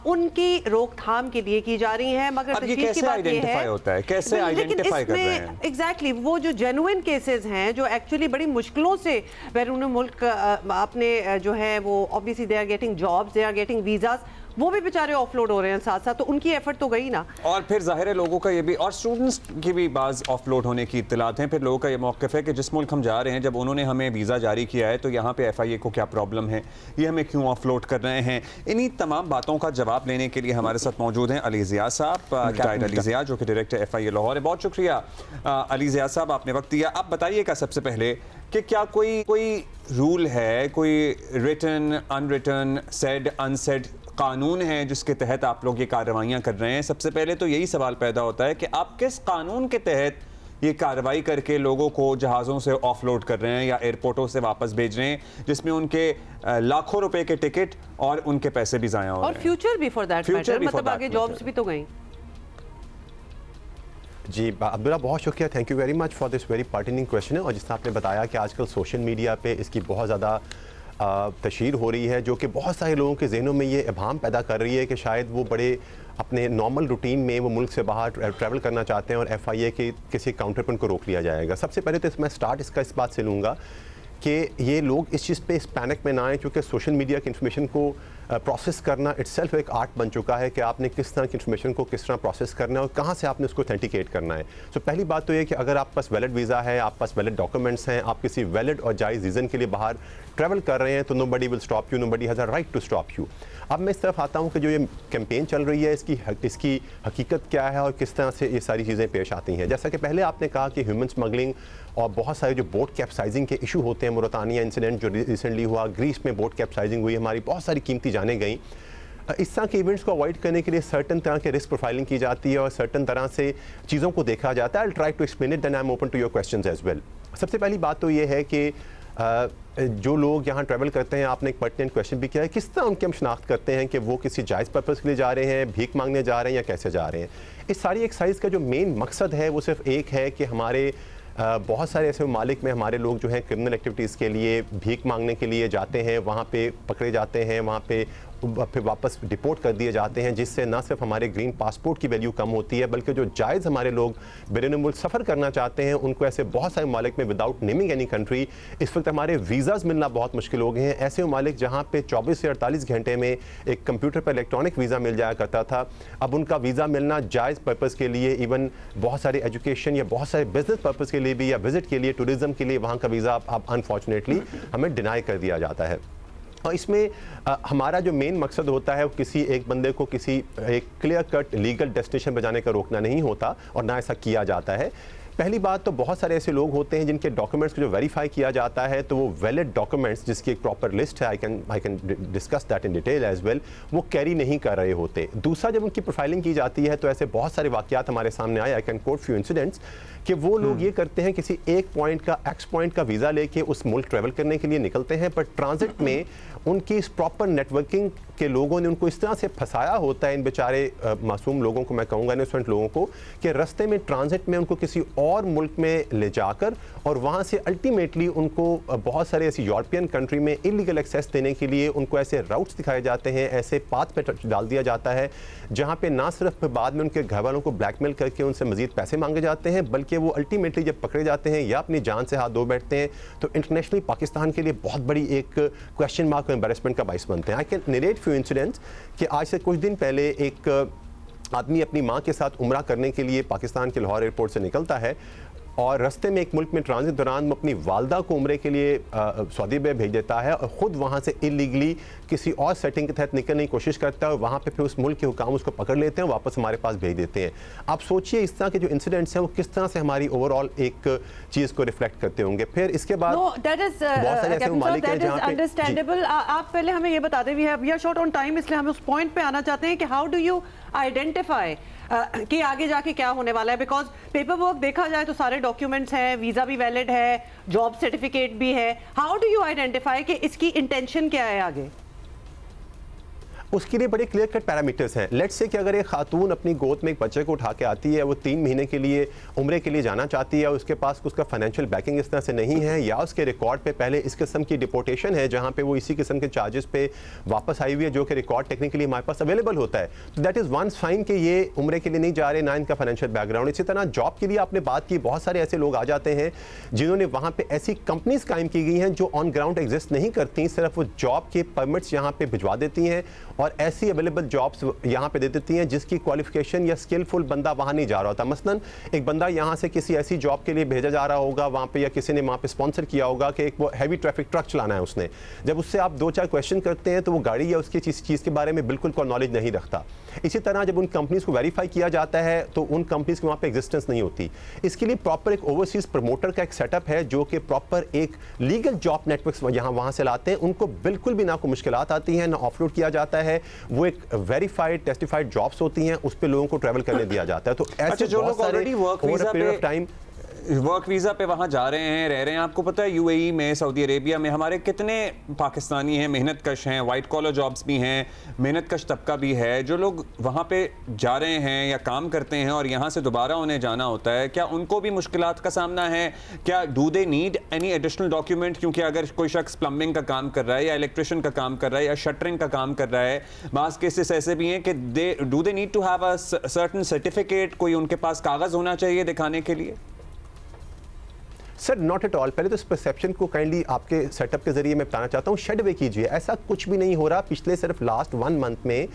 उनकी रोकथाम के लिए की जा रही हैं। मगर तशवीश की बात ये है होता है कैसे आइडेंटिफाई कर रहे हैं? एग्जैक्टली वो जो जेन्युइन केसेस हैं जो एक्चुअली बड़ी मुश्किलों से बैरून मुल्क अपने जो है वो obviously they are getting jobs, they are getting visas, वो भी बेचारे ऑफलोड हो रहे हैं साथ साथ, तो उनकी एफर्ट तो गई ना। और फिर जाहिर है लोगों का ये भी, और स्टूडेंट्स की भी बाज़ ऑफलोड होने की इत्तलात हैं। फिर लोगों का ये मौक़िफ़ है कि जिस मुल्क हम जा रहे हैं, जब उन्होंने हमें वीज़ा जारी किया है तो यहाँ पे FIA को क्या प्रॉब्लम है, ये हमें क्यों ऑफलोड कर रहे हैं। इन्हीं तमाम बातों का जवाब लेने के लिए हमारे साथ मौजूद हैं अली ज़िया साहब, कैप्टन अली ज़िया जो कि डायरेक्टर FIA लाहौर है। बहुत शुक्रिया अली ज़िया साहब, आपने वक्त दिया। आप बताइएगा सबसे पहले कि क्या कोई रूल है, कोई रिटन, अनरिटन, सेड, अनसेड कानून है जिसके तहत आप लोग ये कार्रवाइयाँ कर रहे हैं? सबसे पहले तो यही सवाल पैदा होता है कि आप किस कानून के तहत ये कार्रवाई करके लोगों को जहाज़ों से ऑफलोड कर रहे हैं या एयरपोर्टों से वापस भेज रहे हैं, जिसमें उनके लाखों रुपए के टिकट और उनके पैसे भी ज़ाया हो रहे हैं और फ्यूचर भी फॉर दैट मैटर, मतलब आगे जॉब्स भी तो गई। जी अब्दुल्ला, बहुत शुक्रिया, thank you very much for this very pertinent question. और जिस तरह आपने बताया कि आजकल सोशल मीडिया पे इसकी बहुत ज़्यादा तशहीर हो रही है, जो कि बहुत सारे लोगों के जहनों में ये इबाहम पैदा कर रही है कि शायद वो बड़े अपने नॉर्मल रूटीन में वो मुल्क से बाहर ट्रैवल करना चाहते हैं और FIA के किसी काउंटर पर उनको रोक लिया जाएगा। सबसे पहले तो मैं स्टार्ट इसका इस बात से लूँगा कि ये लोग इस चीज़ पे इस पैनिक में ना आए, क्योंकि सोशल मीडिया की इन्फॉर्मेशन को प्रोसेस करना इटसेल्फ एक आर्ट बन चुका है कि आपने किस तरह की इन्फॉर्मेशन को किस तरह प्रोसेस करना है और कहाँ से आपने उसको ऑथेंटिकेट करना है। तो पहली बात तो ये कि अगर आप पास वैलिड वीज़ा है, आप पास वैलिड डॉक्यूमेंट्स हैं, आप किसी वैलिड और जायज़ रीज़न के लिए बाहर ट्रैवल कर रहे हैं तो nobody will stop you, nobody has a right to stop you. अब मैं इस तरफ आता हूँ कि जो ये कैंपेन चल रही है इसकी हकीकत क्या है और किस तरह से ये सारी चीज़ें पेश आती हैं। जैसा कि पहले आपने कहा कि ह्यूमन स्मगलिंग और बहुत सारे जो बोट कैप्साइजिंग के इशू होते हैं, मोरतानिया इंसिडेंट जो रिसेंटली हुआ, ग्रीस में बोट कैप्साइजिंग हुई, हमारी बहुत सारी कीमती जानें गई। इस तरह के इवेंट्स को अवॉइड करने के लिए सर्टन तरह के रिस्क प्रोफाइलिंग की जाती है और सर्टन तरह से चीज़ों को देखा जाता है। I try to explain it, then I am open to your questions as well. सबसे पहली बात तो ये है कि जो लोग यहाँ ट्रैवल करते हैं, आपने एक पर्टिनेंट क्वेश्चन भी किया है, किस तरह उनकी हम शनाख्त करते हैं कि वो किसी जायज़ पर्पज़ के लिए जा रहे हैं, भीख मांगने जा रहे हैं या कैसे जा रहे हैं। इस सारी एक्सरसाइज का जो मेन मकसद है वो सिर्फ एक है कि हमारे बहुत सारे ऐसे ममालिक में हमारे लोग जो हैं क्रिमिनल एक्टिविटीज़ के लिए भीख मांगने के लिए जाते हैं, वहाँ पे पकड़े जाते हैं, वहाँ पे फिर वापस डिपोर्ट कर दिए जाते हैं, जिससे ना सिर्फ हमारे ग्रीन पासपोर्ट की वैल्यू कम होती है बल्कि जो जायज़ हमारे लोग बैरून मुल्क सफ़र करना चाहते हैं उनको ऐसे बहुत सारे ममालिक में विदाउट नेमिंग एनी कंट्री इस वक्त हमारे वीज़ाज़ मिलना बहुत मुश्किल हो गए हैं। ऐसे ममालिक जहाँ पे 24 से 48 घंटे में एक कंप्यूटर पर इलेक्ट्रॉनिक वीज़ा मिल जाया करता था, अब उनका वीज़ा मिलना जायज़ पर्पज़ के लिए, इवन बहुत सारे एजुकेशन या बहुत सारे बिजनेस पर्पज़ के लिए भी या विजिट के लिए, टूरिज़म के लिए वहाँ का वीज़ा अब अनफॉर्चुनेटली हमें डिनाई कर दिया जाता है। और इसमें हमारा जो मेन मकसद होता है वो किसी एक बंदे को किसी एक क्लियर कट लीगल डेस्टिनेशन पर जाने का रोकना नहीं होता और ना ऐसा किया जाता है। पहली बात तो बहुत सारे ऐसे लोग होते हैं जिनके डॉक्यूमेंट्स को जो वेरीफाई किया जाता है तो वो वैलिड डॉक्यूमेंट्स जिसकी एक प्रॉपर लिस्ट है, I can discuss that in detail as well, वो कैरी नहीं कर रहे होते। दूसरा, जब उनकी प्रोफाइलिंग की जाती है तो ऐसे बहुत सारे वाकयात हमारे सामने आए, I can coat few incidents, कि वो लोग ये करते हैं किसी एक पॉइंट का एक्स पॉइंट का वीज़ा लेके उस मुल्क ट्रैवल करने के लिए निकलते हैं, पर ट्रांजिट में उनकी इस प्रॉपर नेटवर्किंग के लोगों ने उनको इस तरह से फंसाया होता है, इन बेचारे मासूम लोगों को, मैं कहूँगा इनोसेंट लोगों को, कि रास्ते में ट्रांजिट में उनको किसी और मुल्क में ले जाकर और वहाँ से अल्टीमेटली उनको बहुत सारे ऐसी यूरोपियन कंट्री में इलीगल एक्सेस देने के लिए उनको ऐसे राउट्स दिखाए जाते हैं, ऐसे पाथ पे डाल दिया जाता है जहाँ पे ना सिर्फ बाद में उनके घर वालों को ब्लैकमेल करके उनसे मजीद पैसे मांगे जाते हैं, बल्कि वो अल्टीमेटली जब पकड़े जाते हैं या अपनी जान से हाथ धो बैठते हैं तो इंटरनेशनली पाकिस्तान के लिए बहुत बड़ी एक क्वेश्चन मार्क और एम्बैरेसमेंट का बाइस बनते हैं। I can narrate few incidents कि आज से कुछ दिन पहले एक आदमी अपनी माँ के साथ उम्रा करने के लिए पाकिस्तान के लाहौर एयरपोर्ट से निकलता है और रास्ते में एक मुल्क में ट्रांजिट दौरान अपनी वालदा को उम्रे के लिए सऊदी में भेज देता है और ख़ुद वहाँ से इलीगली किसी और सेटिंग के तहत निकलने की कोशिश करता है और वहाँ पे फिर उस मुल्क के हुकाम उसको पकड़ लेते हैं, वापस हमारे पास भेज देते हैं। आप सोचिए इस तरह के जो इंसिडेंट्स हैं वो किस तरह से हमारी ओवरऑल एक चीज़ को रिफ्लेक्ट करते होंगे। फिर इसके बाद बहुत सारे ऐसे ममालिक हैं जहाँ पे अंडरस्टैंडेबल। आप पहले हमें ये बता दें, we are short on time, इसलिए हम उस पॉइंट पे आना चाहते हैं कि हाउ डू यू आइडेंटिफाई कि आगे जाके क्या होने वाला है। बिकॉज पेपर वर्क देखा जाए तो सारे डॉक्यूमेंट्स हैं, वीज़ा भी वैलिड है, जॉब सर्टिफिकेट भी है, हाउ डू यू आइडेंटिफाई कि इसकी इंटेंशन क्या है आगे? उसके लिए बड़े क्लियर कट पैरामीटर्स हैं। लेट्स से कि अगर एक खातून अपनी गोद में एक बच्चे को उठा के आती है, वो 3 महीने के लिए उम्रे के लिए जाना चाहती है, उसके पास उसका फाइनेंशियल बैकिंग इस तरह से नहीं है या उसके रिकॉर्ड पे पहले इस किस्म की डिपोर्टेशन है जहाँ पे वो इसी किस्म के चार्जेस पे वापस आई हुई है, जो कि रिकॉर्ड टेक्निकली हमारे पास अवेलेबल होता है, तो दैट इज़ वन साइन कि ये उम्रे के लिए नहीं जा रहे, ना इनका फाइनेंशियल बैकग्राउंड। इसी तरह जॉब के लिए आपने बात की, बहुत सारे ऐसे लोग आ जाते हैं जिन्होंने वहाँ पर ऐसी कंपनीज कायम की गई हैं जो ऑन ग्राउंड एग्जिस्ट नहीं करती, सिर्फ वो जॉब के परमिट्स यहाँ पे भिजवा देती हैं और ऐसी अवेलेबल जॉब्स यहाँ पे दे देती हैं जिसकी क्वालिफिकेशन या स्किलफुल बंदा वहाँ नहीं जा रहा होता। मसलन एक बंदा यहाँ से किसी ऐसी जॉब के लिए भेजा जा रहा होगा वहाँ पे, या किसी ने वहाँ पे स्पॉन्सर किया होगा कि एक वो हैवी ट्रैफिक ट्रक चलाना है उसने, जब उससे आप 2-4 क्वेश्चन करते हैं तो वो गाड़ी या उसकी चीज़ के बारे में बिल्कुल कोई नॉलेज नहीं रखता। इसी तरह जब उन कंपनीज को वेरीफाई किया जाता है तो उन कंपनीज की वहाँ पे एग्जिस्टेंस नहीं होती। इसके लिए प्रॉपर एक ओवरसीज प्रमोटर का एक सेटअप है जो कि प्रॉपर एक लीगल जॉब नेटवर्क यहाँ वहाँ से लाते हैं, उनको बिल्कुल भी ना कोई मुश्किलात आती हैं, ना ऑफलोड किया जाता है, वो एक वेरीफाइड टेस्टिफाइड जॉब्स होती हैं, उस पे लोगों को ट्रैवल करने दिया जाता है। तो ऐसे जो लोग ऑलरेडी वर्क वीज़ा पे वहाँ जा रहे हैं, रह रहे हैं, आपको पता है यूएई में, सऊदी अरेबिया में हमारे कितने पाकिस्तानी हैं, मेहनत कश हैं, वाइट कॉलर जॉब्स भी हैं, मेहनत कश तबका भी है, जो लोग वहाँ पे जा रहे हैं या काम करते हैं और यहाँ से दोबारा उन्हें जाना होता है, क्या उनको भी मुश्किलात का सामना है? क्या do they need any additional document? क्योंकि अगर कोई शख्स प्लम्बिंग का काम कर रहा है या इलेक्ट्रिशियन का काम कर रहा है या शटरिंग का काम कर रहा है, बाज़ केसेस ऐसे भी हैं कि do they need to have a certain certificate, कोई उनके पास कागज़ होना चाहिए दिखाने के लिए? Sir not at all. पहले तो इस परसेप्शन को काइंडली आपके सेटअप के जरिए मैं बताना चाहता हूँ, शेड वे कीजिए, ऐसा कुछ भी नहीं हो रहा। पिछले सिर्फ लास्ट 1 मंथ में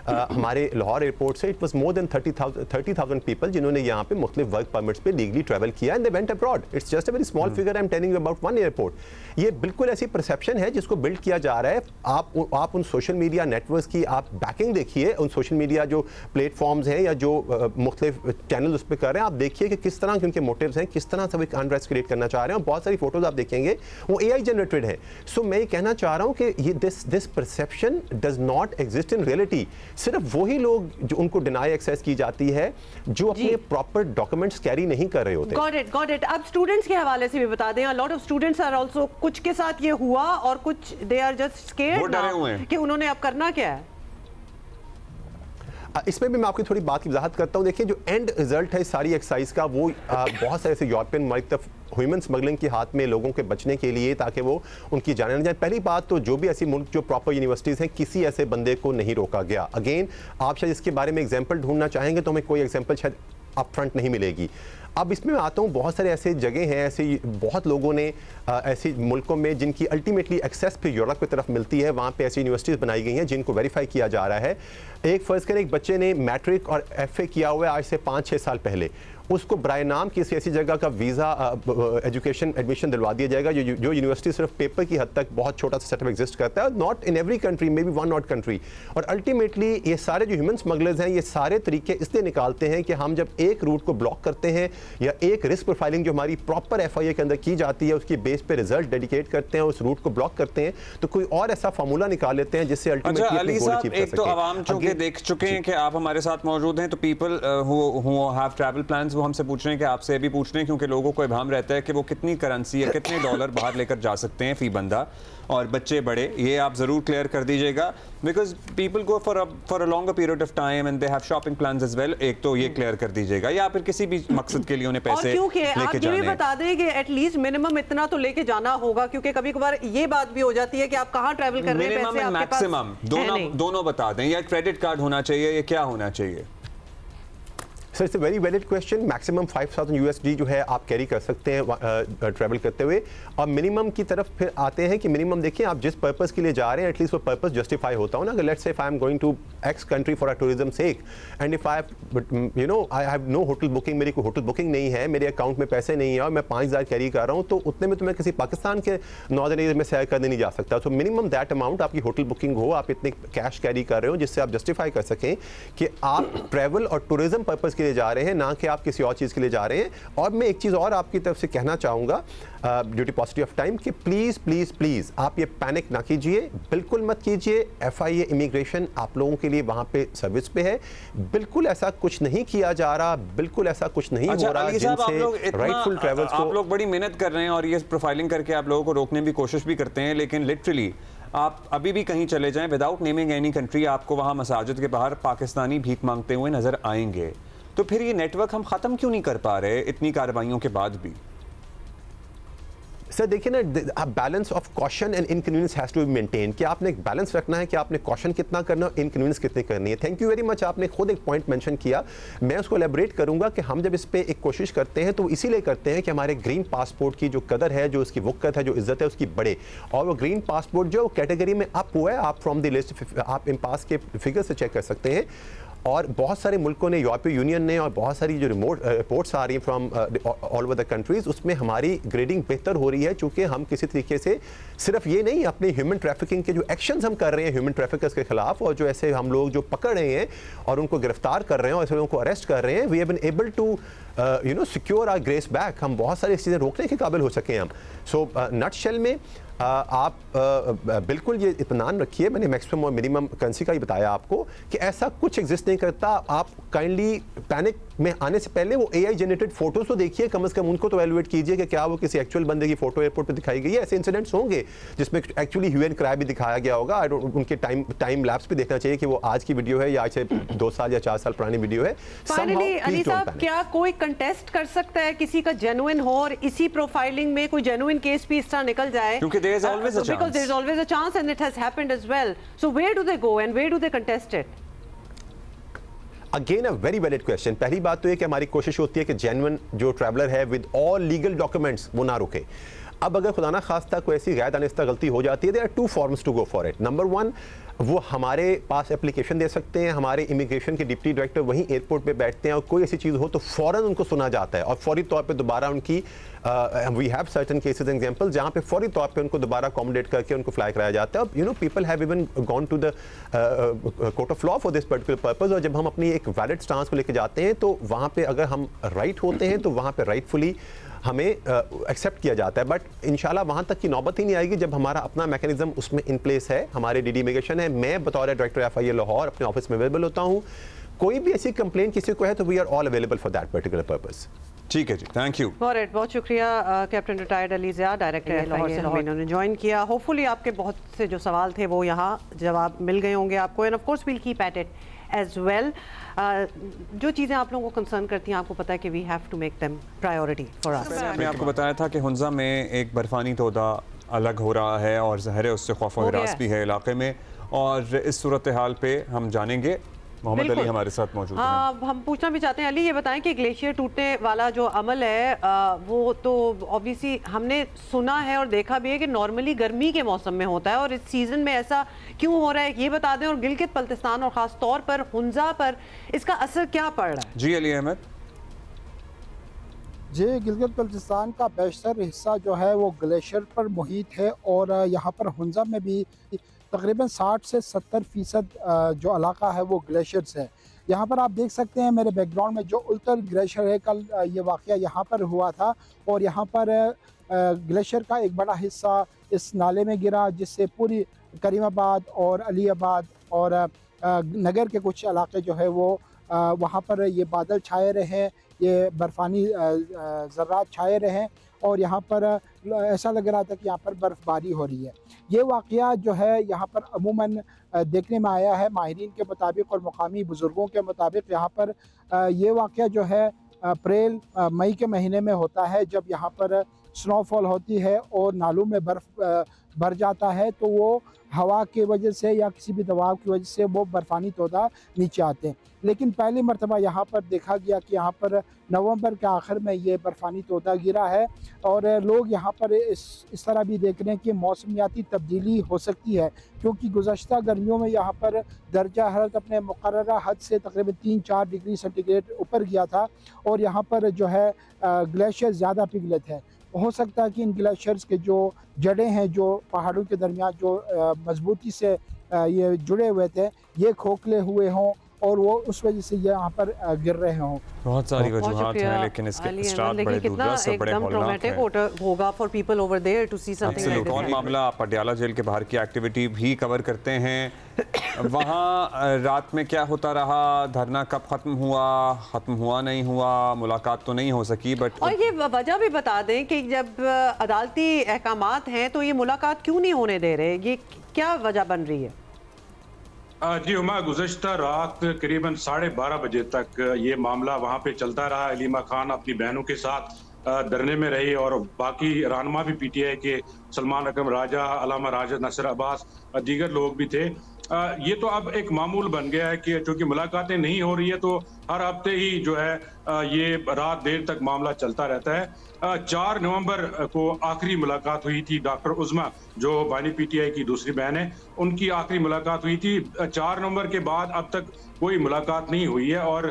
हमारे लाहौर एयरपोर्ट से it was more than 30,000 people जिन्होंने यहाँ पे मुख्तलिफ वर्क परमिट्स पे लीगली ट्रैवल किया and they went abroad. It's just a very small figure I am telling you about one airport. ये बिल्कुल ऐसी परसेप्शन है जिसको बिल्ड किया जा रहा है. आप उन सोशल मीडिया नेटवर्क्स की आप बैकिंग देखिए, उन सोशल मीडिया जो प्लेटफॉर्म्स हैं या जो मुख्तलिफ चैनल उस पर कर रहे हैं, आप देखिए कि किस तरह के उनके मोटिव्स हैं, किस तरह से वो अनरेस्ट क्रिएट करना चाह रहे हैं. बहुत सारी फोटोज आप देखेंगे वो AI जनरेटेड है. सो मैं ये कहना चाह रहा हूँ कि ये this perception does not exist in reality. सिर्फ वही लोग जो उनको डिनाई एक्सेस की जाती है जो अपने प्रॉपर डॉक्यूमेंट्स कैरी नहीं कर रहे होते. Got it. अब स्टूडेंट्स के हवाले से भी बता दें, lot of students are also, कुछ के साथ ये हुआ और कुछ दे आर जस्ट स्केयर्ड कि उन्होंने अब करना क्या है. इसमें भी मैं आपकी थोड़ी बात की वजाहत करता हूँ. देखिए जो एंड रिजल्ट है सारी एक्सरसाइज का वो बहुत सारे ऐसे यूरोपियन मुल्क तक ह्यूमन स्मगलिंग के हाथ में लोगों के बचने के लिए ताकि वो उनकी जाने न जाए. पहली बात तो जो भी ऐसी मुल्क जो प्रॉपर यूनिवर्सिटीज़ हैं किसी ऐसे बंदे को नहीं रोका गया. अगेन आप शायद इसके बारे में एग्जाम्पल ढूंढना चाहेंगे तो हमें कोई एग्जाम्पल शायद अप फ्रंट नहीं मिलेगी. अब इसमें मैं आता हूँ, बहुत सारे ऐसे जगह हैं, ऐसे बहुत लोगों ने ऐसे मुल्कों में जिनकी अल्टीमेटली एक्सेस फिर यूरोप की तरफ मिलती है, वहाँ पे ऐसी यूनिवर्सिटीज़ बनाई गई हैं जिनको वेरीफाई किया जा रहा है. एक फ़र्ज़ करें एक बच्चे ने मैट्रिक और FA किया हुआ है आज से 5-6 साल पहले, उसको बराए नाम किसी ऐसी जगह का वीज़ा एजुकेशन एडमिशन दिलवा दिया जाएगा जो यूनिवर्सिटी सिर्फ पेपर की हद तक बहुत छोटा सा सेटअप एग्जिस्ट करता है, not in every country, may be one not country. और अल्टीमेटली ये सारे जो ह्यूमन स्मगलर्स हैं ये सारे तरीके इसलिए निकालते हैं कि हम जब एक रूट को ब्लॉक करते हैं या एक रिस्क प्रोफाइलिंग जो हमारी प्रॉपर FIA के अंदर की जाती है उसकी बेस पे रिजल्ट डेडिकेट करते हैं, उस रूट को ब्लॉक करते हैं, तो कोई और ऐसा फार्मूला निकाल लेते हैं जिससे अल्टीमेटली अली साहब, एक तो आवाम चूंकि देख चुके हैं कि आप हमारे साथ मौजूद हैं, तो people who have travel plans वो हमसे पूछ रहे हैं कि आपसे भी पूछ रहे हैं, क्योंकि लोगों को इबाम रहता है कि वो कितनी करेंसी या कितने डॉलर बाहर लेकर जा सकते हैं फी बंदा, और बच्चे बड़े, ये आप जरूर क्लियर कर दीजिएगा, because people go for a longer period of time and they have shopping plans as well. एक तो ये क्लियर कर दीजिएगा, या फिर किसी भी मकसद के लिए उन्हें पैसे लेके जाने. आप ये भी बता दें कि एटलीस्ट मिनिमम इतना तो लेके जाना होगा, क्योंकि कभी कभार ये बात भी हो जाती है कि आप कहाँ ट्रैवल कर रहे हैं, पैसे आपके पास मैक्सिमम दोनों बता दें, या क्रेडिट कार्ड होना चाहिए, या क्या होना चाहिए. Sir it's a very valid question. Maximum 5,000 USD जो है आप कैरी कर सकते हैं ट्रैवल करते हुए. और मिनिमम की तरफ फिर आते हैं कि मिनिमम देखिए आप जिस पर्पस के लिए जा रहे हैं एटलीस्ट वो पर्पस जस्टिफाई होता हो ना. अगर let's say if I am going to X country for a tourism sake and if I have no hotel booking, मेरी कोई होटल बुकिंग नहीं है, मेरे अकाउंट में पैसे नहीं है और मैं 5,000 कैरी कर रहा हूँ, तो उतने में तो मैं किसी पाकिस्तान के नॉर्दर्न एरिया में सैर करने नहीं जा सकता. सो मिनिमम दैट अमाउंट आपकी होटल बुकिंग हो, आप इतने कैश कैरी कर रहे हो जिससे आप जस्टिफाई कर सकें कि आप ट्रैवल और टूरिज्म पर्पस के लिए जा रहे हैं, ना कि आप किसी और चीज़ के लिए जा रहे हैं. और मैं एक चीज़ और आपकी तरफ से कहना चाहूँगा ड्यूटी पॉजिटिव ऑफ टाइम कि प्लीज़ प्लीज़ प्लीज़ आप ये पैनिक ना कीजिए, बिल्कुल मत कीजिए. FIA इमिग्रेशन आप लोगों के लिए वहाँ पे सर्विस पे है, बिल्कुल ऐसा कुछ नहीं किया जा रहा, बिल्कुल ऐसा कुछ नहीं हो रहा जिनसे राइटफुल ट्रैवल्स को. आप लोग बड़ी मेहनत कर रहे हैं और ये प्रोफाइलिंग करके आप लोगों को रोकने की कोशिश भी करते हैं, लेकिन लिटरली आप अभी भी कहीं चले जाएं विदाउट नेमिंग एनी कंट्री, आपको वहाँ मसाजिद के बाहर पाकिस्तानी भीख मांगते हुए नजर आएंगे. तो फिर ये नेटवर्क हम खत्म क्यों नहीं कर पा रहे इतनी कार्रवाइयों के बाद भी? सर देखिए ना, balance of caution and inconvenience has to be maintain, कि आपने एक बैलेंस रखना है कि आपने कॉशन कितना करना है, इनकन्वीनियंस कितनी करनी है. थैंक यू वेरी मच, आपने खुद एक पॉइंट मेंशन किया, मैं उसको एलेबरेट करूंगा कि हम जब इस पे एक कोशिश करते हैं तो इसीलिए करते हैं कि हमारे ग्रीन पासपोर्ट की जो कदर है, जो उसकी वक़्त है, जो इज्जत है उसकी बढ़े. और वो ग्रीन पासपोर्ट जो कैटेगरी में अप हुआ है, आप फ्रॉम द लिस्ट आप इम्पास के फिगर से चेक कर सकते हैं. और बहुत सारे मुल्कों ने, यूरोपीय यूनियन ने, और बहुत सारी जो रिपोर्ट्स आ रही हैं from all over the countries, उसमें हमारी ग्रेडिंग बेहतर हो रही है, चूँकि हम किसी तरीके से सिर्फ ये नहीं, अपने ह्यूमन ट्रैफिकिंग के जो एक्शंस हम कर रहे हैं ह्यूमन ट्रैफिकर्स के खिलाफ, और जो ऐसे हम लोग जो पकड़ रहे हैं और उनको गिरफ्तार कर रहे हैं और ऐसे लोगों को अरेस्ट कर रहे हैं, we have been able to secure our grace back. हम बहुत सारी चीज़ें रोकने के काबिल हो सके हम. सो नटशेल में आप बिल्कुल ये इत्मीनान रखिए, मैंने मैक्सिमम और मिनिमम करेंसी का ही बताया आपको कि ऐसा कुछ एग्जिस्ट नहीं करता. आप काइंडली पैनिक में आने से पहले वो AI जनरेटेड फोटोज तो देखिए, कम से कम उनको तो एवेलुएट कीजिए कि क्या वो किसी एक्चुअल बंदे की फोटो एयरपोर्ट पे दिखाई गई है. ऐसे इंसिडेंट्स होंगे जिसमें एक्चुअली ह्यू एंड क्राई भी दिखाया गया होगा. उनके टाइम लैप्स भी देखना चाहिए कि वो आज की वीडियो है या आज से 2 साल या 4 साल पुरानी वीडियो है. फाइनली अली साहब, क्या कोई कंटेस्ट कर सकता है किसी का जेन्युइन हो और इसी प्रोफाइलिंग में कोई जेन्युइन केस भी इस तरह निकल जाए? क्योंकि there is always a chance. Because there is always a chance and it has happened as well. So where do they go and where do they contest it? Again a very valid question. पहली बात तो ये कि हमारी कोशिश होती है कि जेन्युइन जो ट्रैवलर है विद ऑल लीगल डॉक्यूमेंट्स वो ना रुके. अब अगर खुदा ना खास्ता कोई ऐसी गैर दानिस्ता गलती हो जाती है, there are 2 forms to go for it. Number 1, वो हमारे पास एप्लीकेशन दे सकते हैं, हमारे इमिग्रेशन के डिप्टी डायरेक्टर वहीं एयरपोर्ट पे बैठते हैं और कोई ऐसी चीज़ हो तो फ़ौरन उनको सुना जाता है और फौरी तौर पे दोबारा उनकी we have certain cases example जहाँ पे फौरी तौर पे उनको दोबारा अकोमोडेट करके उनको फ्लाई कराया जाता है। और you know people have even gone to the court of law for this particular purpose. और जब हम अपनी एक वैलिड स्टांस को लेकर जाते हैं तो वहाँ पे अगर हम राइट होते हैं तो वहाँ पे राइटफुली हमें एक्सेप्ट किया जाता है। बट इंशाल्लाह वहाँ तक की नौबत ही नहीं आएगी जब हमारा अपना मैकेनिज्म उसमें इन प्लेस है, हमारे डीडी इमिग्रेशन है, मैं बतौर डायरेक्टर FIA लाहौर अपने ऑफिस में अवेलेबल होता हूँ। कोई भी ऐसी कंप्लेंट किसी को है तो we are all available for that particular purpose. ठीक है जी, थैंक यू। बहुत शुक्रिया captain retired Ali Zia, director Lahore से हमें इन्होंने ज्वाइन किया। होपफुली आपके बहुत से जो सवाल थे वो यहाँ जवाब मिल गए होंगे आपको, and of course we'll keep at it as well. जो चीज़ें आप लोगों को कंसर्न करती हैं आपको पता है कि we have to make them priority for us. मैंने आपको बताया था कि हुंजा में एक बर्फानी तोदा अलग हो रहा है और ज़हर है उससे खौफ और हरास भी है इलाके में, और इस सूरत हाल पे हम जानेंगे। मोहम्मद अली हमारे साथ मौजूद हैं। हम पूछना भी चाहते हैं अली, ये बताएं कि ग्लेशियर टूटने वाला जो अमल है वो तो ऑब्वियसली हमने सुना है और देखा भी है कि नॉर्मली गर्मी के मौसम में होता है, और इस सीजन में ऐसा क्यों हो रहा है ये बता दें, और गिलगित बल्तिस्तान और ख़ास तौर पर हुंजा पर इसका असर क्या पड़ रहा है? जी अली अहमद। जी, गिलगित बल्तिस्तान का बेशतर हिस्सा जो है वो ग्लेशियर पर मुहित है, और यहाँ पर हुंजा में भी तकरीबन 60 से 70% जो इलाका है वो ग्लेशियर्स है। यहाँ पर आप देख सकते हैं मेरे बैकग्राउंड में जो उल्तर ग्लेशियर है, कल ये वाक़या यहाँ पर हुआ था, और यहाँ पर ग्लेशियर का एक बड़ा हिस्सा इस नाले में गिरा जिससे पूरी करीमाबाद और अलीआबाद और नगर के कुछ इलाके जो है वो वहाँ पर ये बादल छाए रहे, ये बर्फ़ानी ज़र्रात छाए रहे, और यहाँ पर ऐसा लग रहा था कि यहाँ पर बर्फ़बारी हो रही है। ये वाक़या जो है यहाँ पर अमूमन देखने में आया है माहिरीन के मुताबिक और मुकामी बुज़ुर्गों के मुताबिक। यहाँ पर ये वाक़या जो है अप्रैल मई के महीने में होता है, जब यहाँ पर स्नोफॉल होती है और नालों में बर्फ़ भर जाता है, तो वो हवा की वजह से या किसी भी दबाव की वजह से वो बर्फ़ानी तोदा नीचे आते हैं। लेकिन पहली मरतबा यहाँ पर देखा गया कि यहाँ पर नवंबर के आखिर में ये बर्फ़ानी तोदा गिरा है, और लोग यहाँ पर इस तरह भी देख रहे हैं कि मौसमियाती तब्दीली हो सकती है, क्योंकि गुज़श्ता गर्मियों में यहाँ पर दर्जा हरारत अपने मुकर्ररा हद से तकरीबन 3-4 डिग्री सेंटीग्रेड ऊपर गया था, और यहाँ पर जो है ग्लेशियर ज़्यादा पिघले थे। हो सकता है कि इन ग्लेशियर्स के जो जड़ें हैं, जो पहाड़ों के दरमियान जो मजबूती से ये जुड़े हुए थे, ये खोखले हुए हों और वो उस वजह से यहाँ पर गिर रहे हों। बहुत सारी वजूहात हैं, लेकिन इसके स्टार्ट बड़े दूरदराज और बड़े हौलनाक हैं। होगा for people over there to see something like this. और मामला पटियाला जेल के बाहर की एक्टिविटी भी कवर करते हैं। वहाँ रात में क्या होता रहा, धरना कब खत्म हुआ नहीं हुआ, मुलाकात तो नहीं हो सकी, बट और ये वजह भी बता दें कि जब अदालती अहकामात हैं तो ये मुलाकात क्यों नहीं होने दे रहे, ये क्या वजह बन रही है? जी हुमा, गुज़श्ता रात करीबन 12:30 बजे तक ये मामला वहाँ पे चलता रहा। अलीमा खान अपनी बहनों के साथ धरने में रही, और बाकी रहनुमा भी PTI के सलमान अकरम राजा, अलामा राजा, नसर अब्बास, दीगर लोग भी थे। ये तो अब एक मामूल बन गया है कि चूंकि मुलाकातें नहीं हो रही है तो हर हफ्ते ही जो है ये रात देर तक मामला चलता रहता है। 4 नवंबर को आखिरी मुलाकात हुई थी डॉक्टर उज़मा, जो बानी PTI की दूसरी बहन है, उनकी आखिरी मुलाकात हुई थी। 4 नवंबर के बाद अब तक कोई मुलाकात नहीं हुई है, और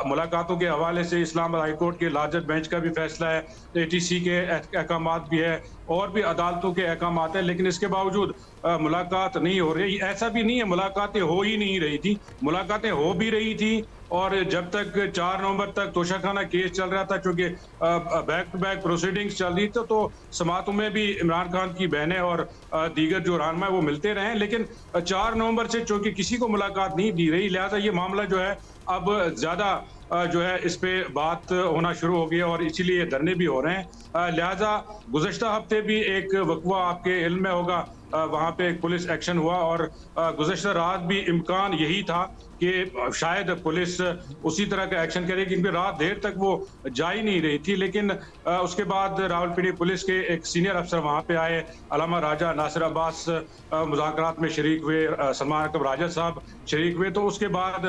मुलाकातों के हवाले से इस्लामाबाद हाई कोर्ट के लार्जर बेंच का भी फैसला है, ATC के अहकामात भी है, और भी अदालतों के अहकामात है, लेकिन इसके बावजूद मुलाकात नहीं हो रही। ऐसा भी नहीं है मुलाकातें हो ही नहीं रही थी, मुलाकातें हो भी रही थी, और जब तक 4 नवंबर तक तोशाखाना केस चल रहा था, क्योंकि बैक टू बैक प्रोसीडिंग्स चल रही थी, तो समातों में भी इमरान खान की बहनें और दीगर जो रहनुमा है वो मिलते रहे। लेकिन 4 नवंबर से चूंकि किसी को मुलाकात नहीं दी रही, लिहाजा ये मामला जो है अब ज़्यादा जो है इस पे बात होना शुरू हो गई है, और इसीलिए धरने भी हो रहे हैं। लिहाजा गुज़श्ता हफ्ते भी एक वक़्वा आपके इल्म में होगा, वहाँ पे एक पुलिस एक्शन हुआ, और गुज़श्ता रात भी इम्कान यही था कि शायद पुलिस उसी तरह का एक्शन करेगी, क्योंकि रात देर तक वो जा ही नहीं रही थी। लेकिन उसके बाद रावलपिंडी पुलिस के एक सीनियर अफसर वहाँ पे आए, अलामा राजा, नासिर अब्बास मुज़ाकरात में शरीक हुए, सलमान अकबर राजा साहब शरीक हुए। तो उसके बाद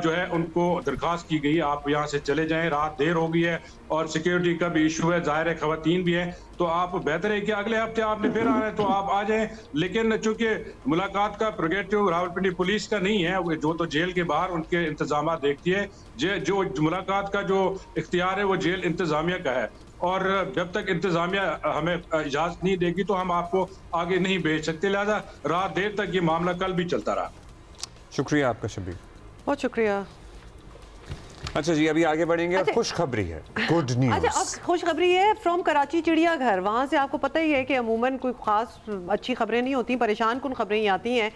जो है उनको दरख्वास्त की गई आप यहाँ से चले जाएं, रात देर हो गई है और सिक्योरिटी का भी इशू है, जाहिर है खवातीन भी है, तो आप बेहतर है कि अगले हफ्ते आपने फिर आना है तो आप आ जाएं। लेकिन चूंकि मुलाकात का प्रोगेटिव रावलपिंडी पुलिस का नहीं है, जो तो जेल के बाहर उनके इंतजाम देखती है, जो मुलाकात का जो इख्तियार है वो जेल इंतजामिया का है, और जब तक इंतजामिया हमें इजाजत नहीं देगी तो हम आपको आगे नहीं भेज सकते। लिहाजा रात देर तक ये मामला कल भी चलता रहा। शुक्रिया आपका शबीर, बहुत शुक्रिया। अच्छा जी, अभी आगे बढ़ेंगे। अच्छा, खुशखबरी है, गुड न्यूज़। अच्छा, अब खुशखबरी है फ्रॉम कराची चिड़ियाघर। वहाँ से आपको पता ही है कि अमूमन कोई खास अच्छी खबरें नहीं होती, परेशान कुन खबरें ही आती हैं।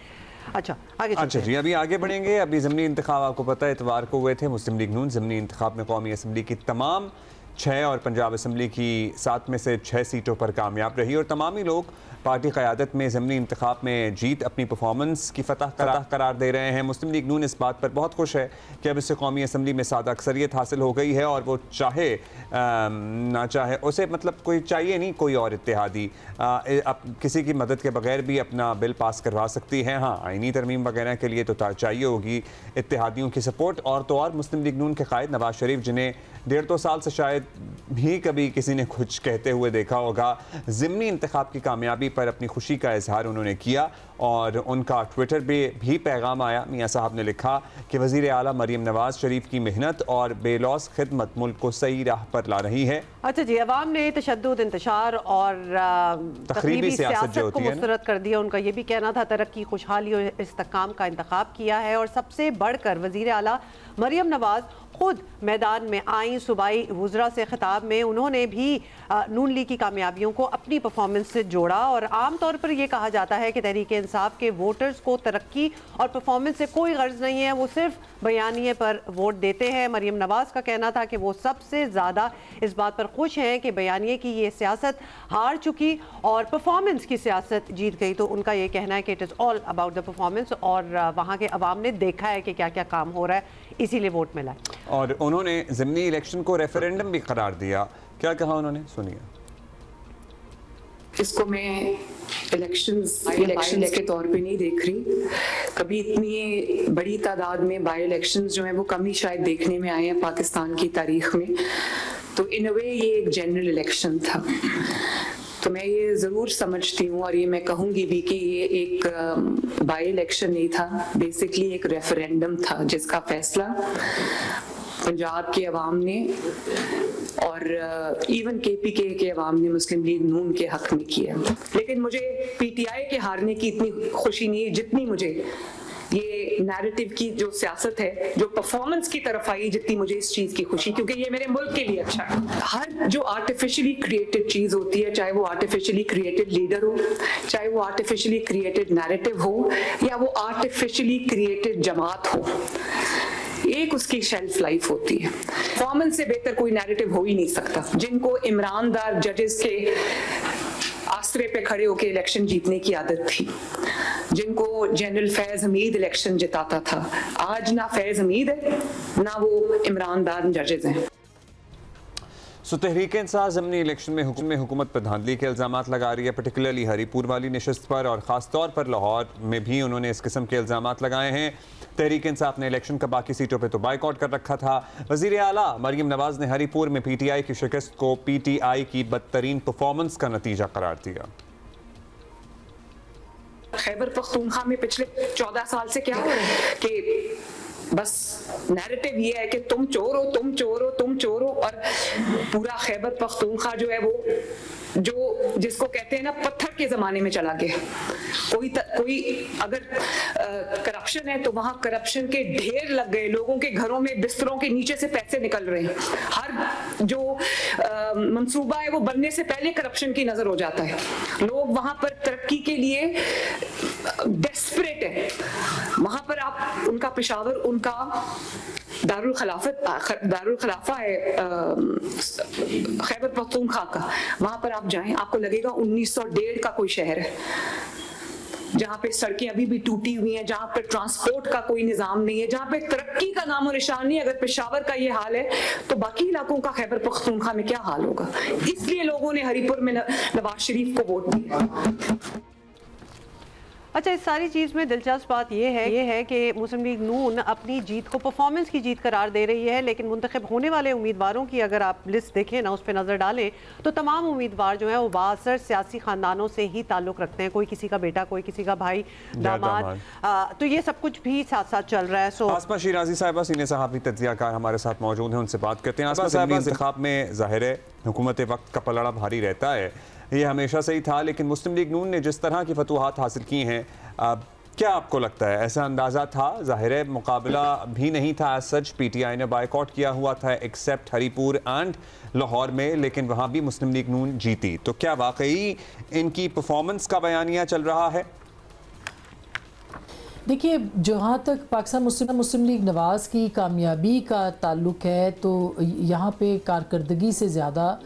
अच्छा आगे, अच्छा जी, अभी आगे बढ़ेंगे। अभी ज़मीनी इंतखाब आपको पता है इतवार को हुए थे। मुस्लिम लीग नून ज़मीनी इंतखाब में कौमी असम्बली की तमाम 6 और पंजाब असम्बली की 7 में से 6 सीटों पर कामयाब रही, और तमाम ही लोग पार्टी क़यादत में ज़मीनी इंतखाब में जीत अपनी परफॉर्मेंस की फतह करार दे रहे हैं। मुस्लिम लीग नून इस बात पर बहुत खुश है कि अब इससे कौमी असम्बली में सादा अक्सरियत हासिल हो गई है, और वो चाहे ना चाहे उसे, मतलब कोई चाहिए नहीं कोई और इत्तेहादी, अब किसी की मदद के बगैर भी अपना बिल पास करवा सकती है। हाँ, आईनी तरमीम वगैरह के लिए तो चाहिए होगी इत्तेहादियों की सपोर्ट। और तो और मुस्लिम लीग नून के कायद नवाज शरीफ, जिन्हें 1.5-2 साल से शायद भी कभी किसी ने कुछ कहते हुए देखा होगा, ज़िमनी इंतखाब की कामयाबी पर अपनी खुशी का इजहार उन्होंने किया, और उनका ट्विटर पे भी पैगाम आया। मियाँ साहब ने लिखा कि वज़ीर आला मरीम नवाज शरीफ की मेहनत और बेलौस खिदमत मुल्क को सही राह पर ला रही है। अच्छा जी, अवाम ने तशद्दुद, इंतशार और तकरीबी सियासत को मुस्तरद कर दिया। उनका ये भी कहना था तरक्की, खुशहाली और इस्तेहकाम का इंतखाब किया है, और सबसे बढ़कर वज़ीर आला मरीम नवाज खुद मैदान में आई। सूबाई वुज़रा से खिताब में उन्होंने भी नून लीग की कामयाबियों को अपनी परफॉर्मेंस से जोड़ा, और आम तौर पर यह कहा जाता है कि तहरीक इंसाफ के वोटर्स को तरक्की और परफॉर्मेंस से कोई गर्ज नहीं है, वो सिर्फ बयानिए पर वोट देते हैं। मरीम नवाज का कहना था कि वो सबसे ज़्यादा इस बात पर खुश हैं कि बयानिए की ये सियासत हार चुकी और परफॉर्मेंस की सियासत जीत गई। तो उनका ये कहना है कि it is all about the performance, और वहाँ के अवाम ने देखा है कि क्या क्या काम हो रहा है, इसीलिए वोट मिला है। और उन्होंने ज़िमनी इलेक्शन को रेफरेंडम भी करार दिया। क्या कहा उन्होंने, सुनिए। इसको मैं इलेक्शंस के तौर पे नहीं देख रही। कभी इतनी बड़ी तादाद में बाई इलेक्शंस जो हैं वो कम ही शायद देखने में आए हैं पाकिस्तान की तारीख में। तो इन अ वे ये एक जनरल इलेक्शन था। तो मैं ये ज़रूर समझती हूँ, और ये मैं कहूँगी भी कि ये एक बाई इलेक्शन नहीं था, बेसिकली एक रेफरेंडम था जिसका फैसला पंजाब के अवाम ने और इवन केपीके के अवाम ने मुस्लिम लीग नून के हक में किया। लेकिन मुझे पीटीआई के हारने की इतनी खुशी नहीं जितनी मुझे ये नैरेटिव की जो सियासत है, जो परफॉर्मेंस की तरफ आई, जितनी मुझे इस चीज की खुशी, क्योंकि ये मेरे मुल्क के लिए अच्छा है। हर जो आर्टिफिशियली क्रिएटेड चीज होती है, चाहे वो आर्टिफिशियली क्रिएटेड लीडर हो, चाहे वो आर्टिफिशियली क्रिएटेड नैरेटिव हो, या वो आर्टिफिशियली क्रिएटेड जमात हो, एक उसकी शेल्फ लाइफ होती है। परफॉर्मेंस से बेहतर कोई नैरेटिव हो ही नहीं सकता। जिनको ईमानदार जजेस के आसरे पे खड़े होकर इलेक्शन जीतने की आदत थी, जिनको जनरल फैज हमीद इलेक्शन जिताता था, आज ना फैज हमीद है ना वो ईमानदार जजेस हैं। सो तहरीक इंसाफ ज़मीनी इलेक्शन में हुकूमत पर धांधली के इल्ज़ामात लगा रही है, पर्टिकुलरली हरीपुर वाली नशस्त पर, और ख़ास तौर पर लाहौर में भी उन्होंने इस किस्म के इल्ज़ामात लगाए हैं। तहरीक इंसाफ ने इलेक्शन का बाकी सीटों पर तो बाइकआउट कर रखा था। वज़ीर आला मरीम नवाज ने हरीपुर में पीटीआई की शिकस्त को पीटीआई की बदतरीन परफॉर्मेंस का नतीजा करार दिया। खैबर पख्तूनख्वा में पिछले 14 साल से क्या हो रहा है कि बस नैरेटिव ये है कि तुम चोर हो, तुम चोर हो, तुम चोर हो, और पूरा खैबर पख्तूनख्वा जो है वो जो जिसको कहते हैं ना पत्थर के जमाने में चला गया। कोई अगर करप्शन है तो वहां करप्शन के ढेर लग गए, लोगों के घरों में बिस्तरों के नीचे से पैसे निकल रहे हैं। हर जो मंसूबा है वो बनने से पहले करप्शन की नजर हो जाता है। लोग वहां पर तरक्की के लिए डेस्परेट है। वहां पर आप उनका पेशावर, उनका दारुल खलाफा है खैबर पख्तूनख्वा का, वहां पर आप जाएं आपको लगेगा 1901 का कोई शहर है। जहाँ पे सड़कें अभी भी टूटी हुई हैं, जहाँ पे ट्रांसपोर्ट का कोई निजाम नहीं है, जहाँ पे तरक्की का नामो निशान नहीं है। अगर पेशावर का ये हाल है तो बाकी इलाकों का खैबर पख्तूनख्वा में क्या हाल होगा? इसलिए लोगों ने हरीपुर में नवाज शरीफ को वोट दिया। अच्छा, इस सारी चीज़ में दिलचस्प बात यह है कि मुस्लिम लीग नून अपनी जीत को परफॉर्मेंस की जीत करार दे रही है, लेकिन मुंतखब होने वाले उम्मीदवारों की अगर आप लिस्ट देखें ना, उस पर नज़र डालें तो तमाम उम्मीदवार जो हैं वो बासर सियासी ख़ानदानों से ही ताल्लुक़ रखते हैं। कोई किसी का बेटा, कोई किसी का भाई, दामाद, तो ये सब कुछ भी साथ साथ चल रहा है। आसमा शिराजी साहिबा सीनियर सहाफ़ी तज्ज़ियाकार हमारे साथ मौजूद हैं, उनसे बात करते हैं। आसमा साहिबा, इंतखाब में ज़ाहिर है हुकूमत वक्त का पलड़ा भारी रहता है, ये हमेशा से ही था, लेकिन मुस्लिम लीग नून ने जिस तरह की फतूहात हासिल की हैं, क्या आपको लगता है, ऐसा अंदाज़ा था? ज़ाहिर है मुकाबला भी नहीं था सच, पीटीआई ने बायकॉट किया हुआ था एक्सेप्ट हरीपुर एंड लाहौर में, लेकिन वहाँ भी मुस्लिम लीग नून जीती। तो क्या वाकई इनकी परफॉर्मेंस का बयानिया चल रहा है? देखिए, जहाँ तक पाकिस्तान मुस्लिम लीग नवाज़ की कामयाबी का ताल्लुक़ है तो यहाँ पे कारकर्दगी से ज़्यादा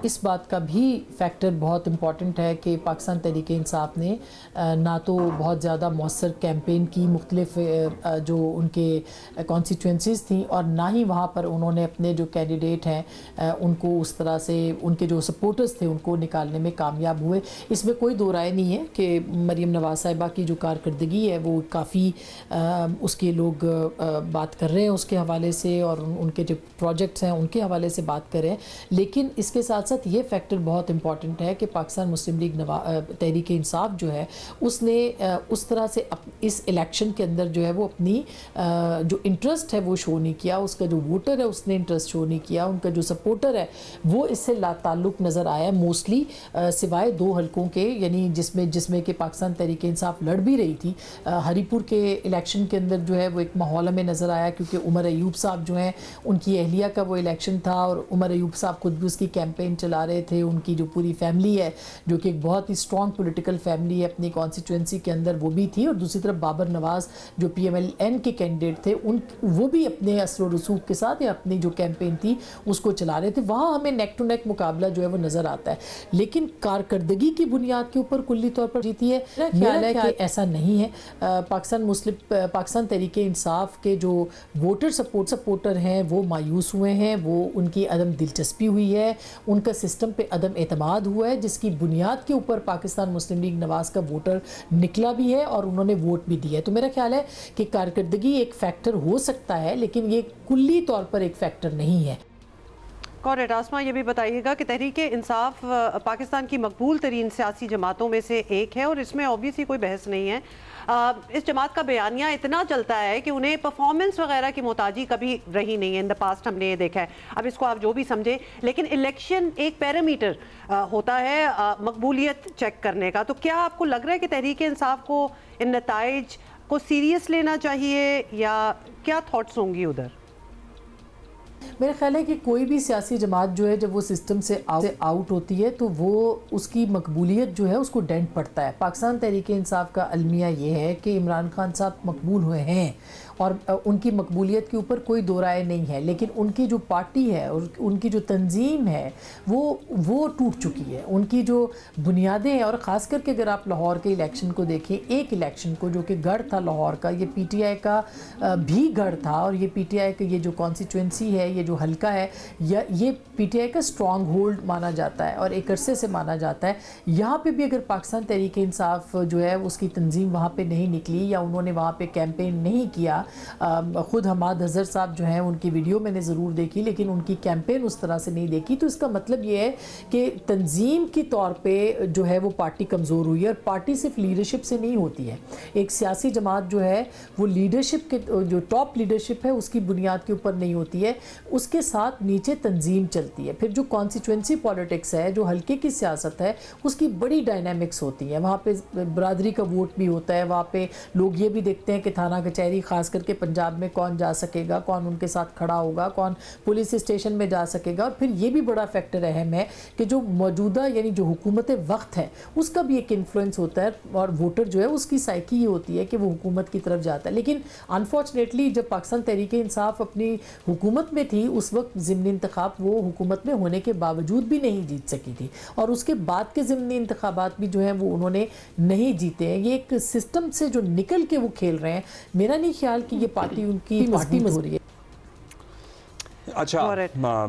इस बात का भी फैक्टर बहुत इम्पॉर्टेंट है कि पाकिस्तान तहरीक इंसाफ ने ना तो बहुत ज़्यादा मौसर कैंपेन की मुख्तलिफ जो उनके कॉन्स्टिट्यूंसीज़ थी, और ना ही वहाँ पर उन्होंने अपने जो कैंडिडेट हैं उनको उस तरह से, उनके जो सपोर्टर्स थे उनको निकालने में कामयाब हुए। इसमें कोई दो राय नहीं है कि मरीम नवाज साहिबा की जो कारकर्दगी है वो काफ़ी उसके लोग बात कर रहे हैं उसके हवाले से, और उनके जो प्रोजेक्ट्स हैं उनके हवाले से बात कर रहे हैं। लेकिन इसके साथ साथ ये फैक्टर बहुत इंपॉर्टेंट है कि पाकिस्तान मुस्लिम लीग तहरीक इंसाफ जो है उसने उस तरह से इस इलेक्शन के अंदर जो है वो अपनी जो इंटरेस्ट है वो शो नहीं किया, उसका जो वोटर है उसने इंटरेस्ट शो नहीं किया, उनका जो सपोर्टर है वो इससे लाताल्लुक़ नज़र आया मोस्टली, सिवाय 2 हलकों के, यानी जिसमें कि पाकिस्तान तहरीक इंसाफ लड़ भी रही थी। हरीपुर के इलेक्शन के अंदर जो है वो एक माहौल में नज़र आया, क्योंकि उमर अयूब साहब जो हैं उनकी अहलिया का वो इलेक्शन था, और उमर अयूब साहब खुद भी उसकी कैंपेन चला रहे थे। उनकी जो पूरी फैमिली है जो कि एक बहुत ही स्ट्रॉन्ग पॉलिटिकल फैमिली है अपनी कॉन्स्टिट्यूंसी के अंदर, वो भी थी, और दूसरी तरफ बाबर नवाज़ जो PMLN के कैंडिडेट थे वो भी अपने असर व रसूख के साथ या अपनी जो कैंपेन थी उसको चला रहे थे। वहाँ हमें नेक टू नेक मुकाबला जो है वो नज़र आता है, लेकिन कारकर्दगी की बुनियाद के ऊपर कुल्ली तौर पर जीती है। ख्याल है कि ऐसा नहीं है। पाकिस्तान तहरीक इंसाफ के जो सपोर्टर हैं वो मायूस हुए हैं, वो उनकी अदम दिलचस्पी हुई है, उनका सिस्टम पे अदम एतमाद हुआ है, जिसकी बुनियाद के ऊपर पाकिस्तान मुस्लिम लीग नवाज़ का वोटर निकला भी है और उन्होंने वोट भी दिया है। तो मेरा ख्याल है कि कारकर्दगी एक फैक्टर हो सकता है, लेकिन ये कुल्ली तौर पर एक फैक्टर नहीं है। कॉरेड आसमा, ये भी बताइएगा कि तहरीक इंसाफ पाकिस्तान की मकबूल तरीन सियासी जमातों में से एक है, और इसमें ऑब्वियसली कोई बहस नहीं है। इस जमात का बयानिया इतना चलता है कि उन्हें परफॉर्मेंस वगैरह की मोहताजी कभी रही नहीं है। इन द पास्ट हमने ये देखा है, अब इसको आप जो भी समझे, लेकिन इलेक्शन एक पैरामीटर होता है मकबूलियत चेक करने का। तो क्या आपको लग रहा है कि तहरीक इंसाफ को इन नताइज को सीरियस लेना चाहिए, या क्या थॉट्स होंगी उधर? मेरा ख्याल है कि कोई भी सियासी जमात जो है जब वो सिस्टम से आउट होती है तो वो उसकी मकबूलियत जो है उसको डेंट पड़ता है। पाकिस्तान तहरीक इंसाफ का अलमिया ये है कि इमरान खान साहब मकबूल हुए हैं और उनकी मकबूलियत के ऊपर कोई दो राय नहीं है, लेकिन उनकी जो पार्टी है और उनकी जो तंजीम है वो टूट चुकी है। उनकी जो बुनियादें हैं, और ख़ास करके अगर आप लाहौर के इलेक्शन को देखें, एक इलेक्शन को जो कि गढ़ था लाहौर का, ये PTI का भी गढ़ था, और ये PTI का ये जो कॉन्स्टिट्यूंसी है, ये जो हल्का है, ये PTI का स्ट्रॉन्ग होल्ड माना जाता है और एक अरसे से माना जाता है। यहाँ पे भी अगर पाकिस्तान तहरीक इंसाफ जो है उसकी तंजीम वहाँ पे नहीं निकली या उन्होंने वहाँ पे कैंपेन नहीं किया, ख़ुद हमाद अजहर साहब जो हैं उनकी वीडियो मैंने ज़रूर देखी लेकिन उनकी कैंपेन उस तरह से नहीं देखी, तो इसका मतलब ये है कि तंजीम के तौर पे जो है वो पार्टी कमज़ोर हुई है। और पार्टी सिर्फ लीडरशिप से नहीं होती है, एक सियासी जमात जो है वो लीडरशिप के जो टॉप लीडरशिप है उसकी बुनियाद के ऊपर नहीं होती है, उसके साथ नीचे तंजीम चलती है। फिर जो कॉन्स्टिट्यूंसी पॉलिटिक्स है, जो हल्के की सियासत है, उसकी बड़ी डायनामिक्स होती है। वहाँ पे बरादरी का वोट भी होता है, वहाँ पे लोग ये भी देखते हैं कि थाना कचहरी खास करके पंजाब में कौन जा सकेगा, कौन उनके साथ खड़ा होगा, कौन पुलिस स्टेशन में जा सकेगा। और फिर ये भी बड़ा फैक्टर अहम है कि जो मौजूदा यानी जो हुकूमत वक्त है उसका भी एक इन्फ्लुएंस होता है, और वोटर जो है उसकी साइकी ये होती है कि वो हुकूमत की तरफ जाता है। लेकिन अनफॉर्चुनेटली जब पाकिस्तान तहरीक इंसाफ अपनी हुकूमत में थी उस वक्त ज़िमनी इंतखाब वो हुकूमत में होने के बावजूद भी नहीं जीत सकी थी, और उसके बाद के ज़िमनी इंतखाबात भी जो हैं वो उन्होंने नहीं जीते हैं। ये एक सिस्टम से जो निकल के वो खेल रहे हैं, मेरा नहीं ख्याल कि ये पार्टी उनकी पार्टी में हो रही है। अच्छा,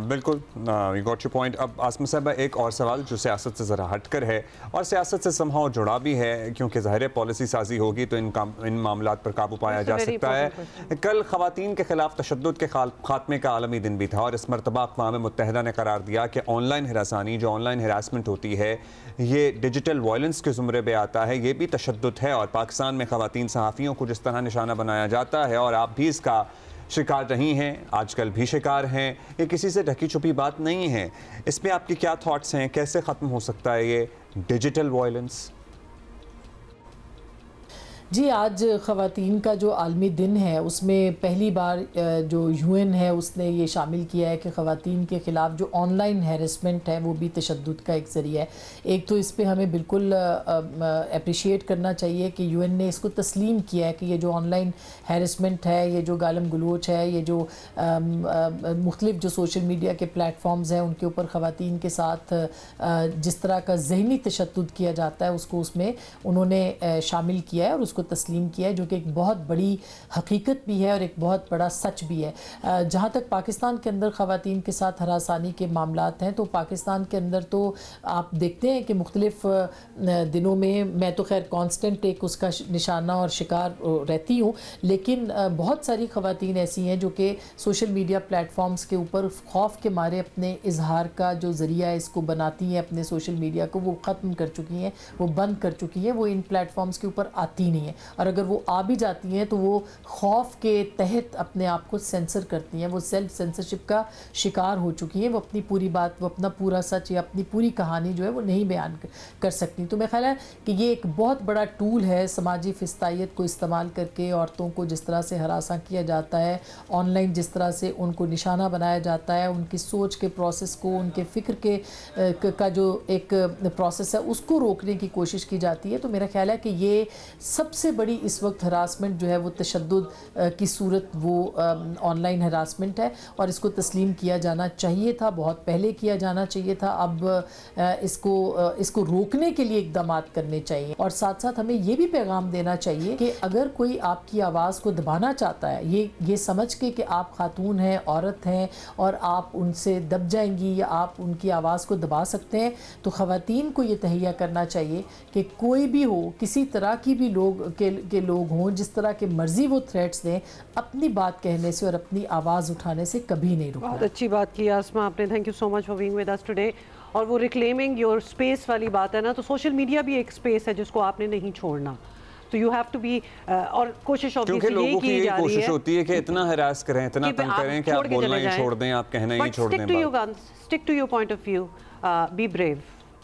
बिल्कुल, वी गॉट योर पॉइंट। अब आसमा साहब एक और सवाल जो सियासत से ज़रा हटकर है और सियासत से समहाउ जुड़ा भी है, क्योंकि ज़ाहिर पॉलिसी साजी होगी तो इन मामलात पर काबू पाया जा सकता है। कल ख़वातीन के खिलाफ तशद्दुद के खात्मे का आलमी दिन भी था, और इस मरतबा अक़वाम मुत्तहिदा ने करार दिया कि ऑनलाइन हिरासानी, जो ऑनलाइन हिरासमेंट होती है, ये डिजिटल वायलेंस के ज़ुमरे में आता है, ये भी तशद्दुद है। और पाकिस्तान में ख़वातीन सहाफ़ियों को जिस तरह निशाना बनाया जाता है, और आप भी इसका शिकार रही हैं, आजकल भी शिकार हैं, ये किसी से ढकी छुपी बात नहीं है। इसमें आपके क्या थॉट्स हैं, कैसे ख़त्म हो सकता है ये डिजिटल वायलेंस? जी, आज ख़वातीन का जो आलमी दिन है उसमें पहली बार जो यूएन है उसने ये शामिल किया है कि ख़वातीन के ख़िलाफ़ जो ऑनलाइन हैरेसमेंट है वो भी तशद्दुद का एक ज़रिया है। एक तो इस पे हमें बिल्कुल अप्रिशिएट करना चाहिए कि यूएन ने इसको तस्लीम किया है कि ये जो ऑनलाइन हैरेसमेंट है, ये जो गालम गलोच है, ये जो मुख्तलिफ जो सोशल मीडिया के प्लेटफॉर्म्स हैं उनके ऊपर ख़वातीन के साथ जिस तरह का ज़हनी तशद्दुद किया जाता है उसको उसमें उन्होंने शामिल किया है और उसको तस्लीम किया है, जो कि एक बहुत बड़ी हकीकत भी है और एक बहुत बड़ा सच भी है। जहाँ तक पाकिस्तान के अंदर ख़वातीन के साथ हरासानी के मामलात हैं तो पाकिस्तान के अंदर तो आप देखते हैं कि मुख्तलिफ दिनों में, मैं तो खैर कॉन्स्टेंट एक उसका निशाना और शिकार रहती हूँ, लेकिन बहुत सारी ख़वातीन ऐसी हैं जो कि सोशल मीडिया प्लेटफॉर्म्स के ऊपर खौफ के मारे अपने इजहार का जो ज़रिया इसको बनाती हैं, अपने सोशल मीडिया को वो ख़त्म कर चुकी हैं, वो बंद कर चुकी हैं, वो इन प्लेटफॉर्म्स के ऊपर आती नहीं है। और अगर वो आ भी जाती हैं तो वो खौफ के तहत अपने आप को सेंसर करती हैं, वो सेल्फ सेंसरशिप का शिकार हो चुकी हैं, वो अपनी पूरी बात, वो अपना पूरा सच या अपनी पूरी कहानी जो है वो नहीं बयान कर सकती। तो मेरा ख्याल है कि ये एक बहुत बड़ा टूल है समाजी फिस्तायत को इस्तेमाल करके औरतों को जिस तरह से हरासा किया जाता है, ऑनलाइन जिस तरह से उनको निशाना बनाया जाता है, उनकी सोच के प्रोसेस को, उनके फ़िक्र के का जो एक प्रोसेस है उसको रोकने की कोशिश की जाती है। तो मेरा ख्याल है कि ये सबसे बड़ी इस वक्त हरासमेंट जो है वो तशद्दुद की सूरत वो ऑनलाइन हरासमेंट है, और इसको तस्लीम किया जाना चाहिए था, बहुत पहले किया जाना चाहिए था। अब इसको रोकने के लिए इक़दाम करने चाहिए, और साथ साथ हमें ये भी पैगाम देना चाहिए कि अगर कोई आपकी आवाज़ को दबाना चाहता है, ये समझ के कि आप खातून हैं, औरत हैं और आप उनसे दब जाएंगी या आप उनकी आवाज़ को दबा सकते हैं, तो ख़वातीन को ये तहैया करना चाहिए कि कोई भी हो, किसी तरह की भी के लोग हों, जिस तरह के मर्जी वो थ्रेट्स दें, अपनी बात कहने से और अपनी आवाज़ उठाने से कभी नहीं रुकना। बहुत अच्छी बात की आसमा आपने, thank you so much for being with us today. और वो रिक्लेमिंग योर स्पेस वाली बात है ना, तो सोशल मीडिया भी एक स्पेस है जिसको आपने नहीं छोड़ना, तो यू हैव टू बी, और कोशिश क्योंकि लोगों की यही कोशिश होती है कि इतना हरास करें, इतना तंग करें कि आप बोलना ही छोड़ दें, आप कहना ही छोड़ दें। Stick to your point of view, be brave,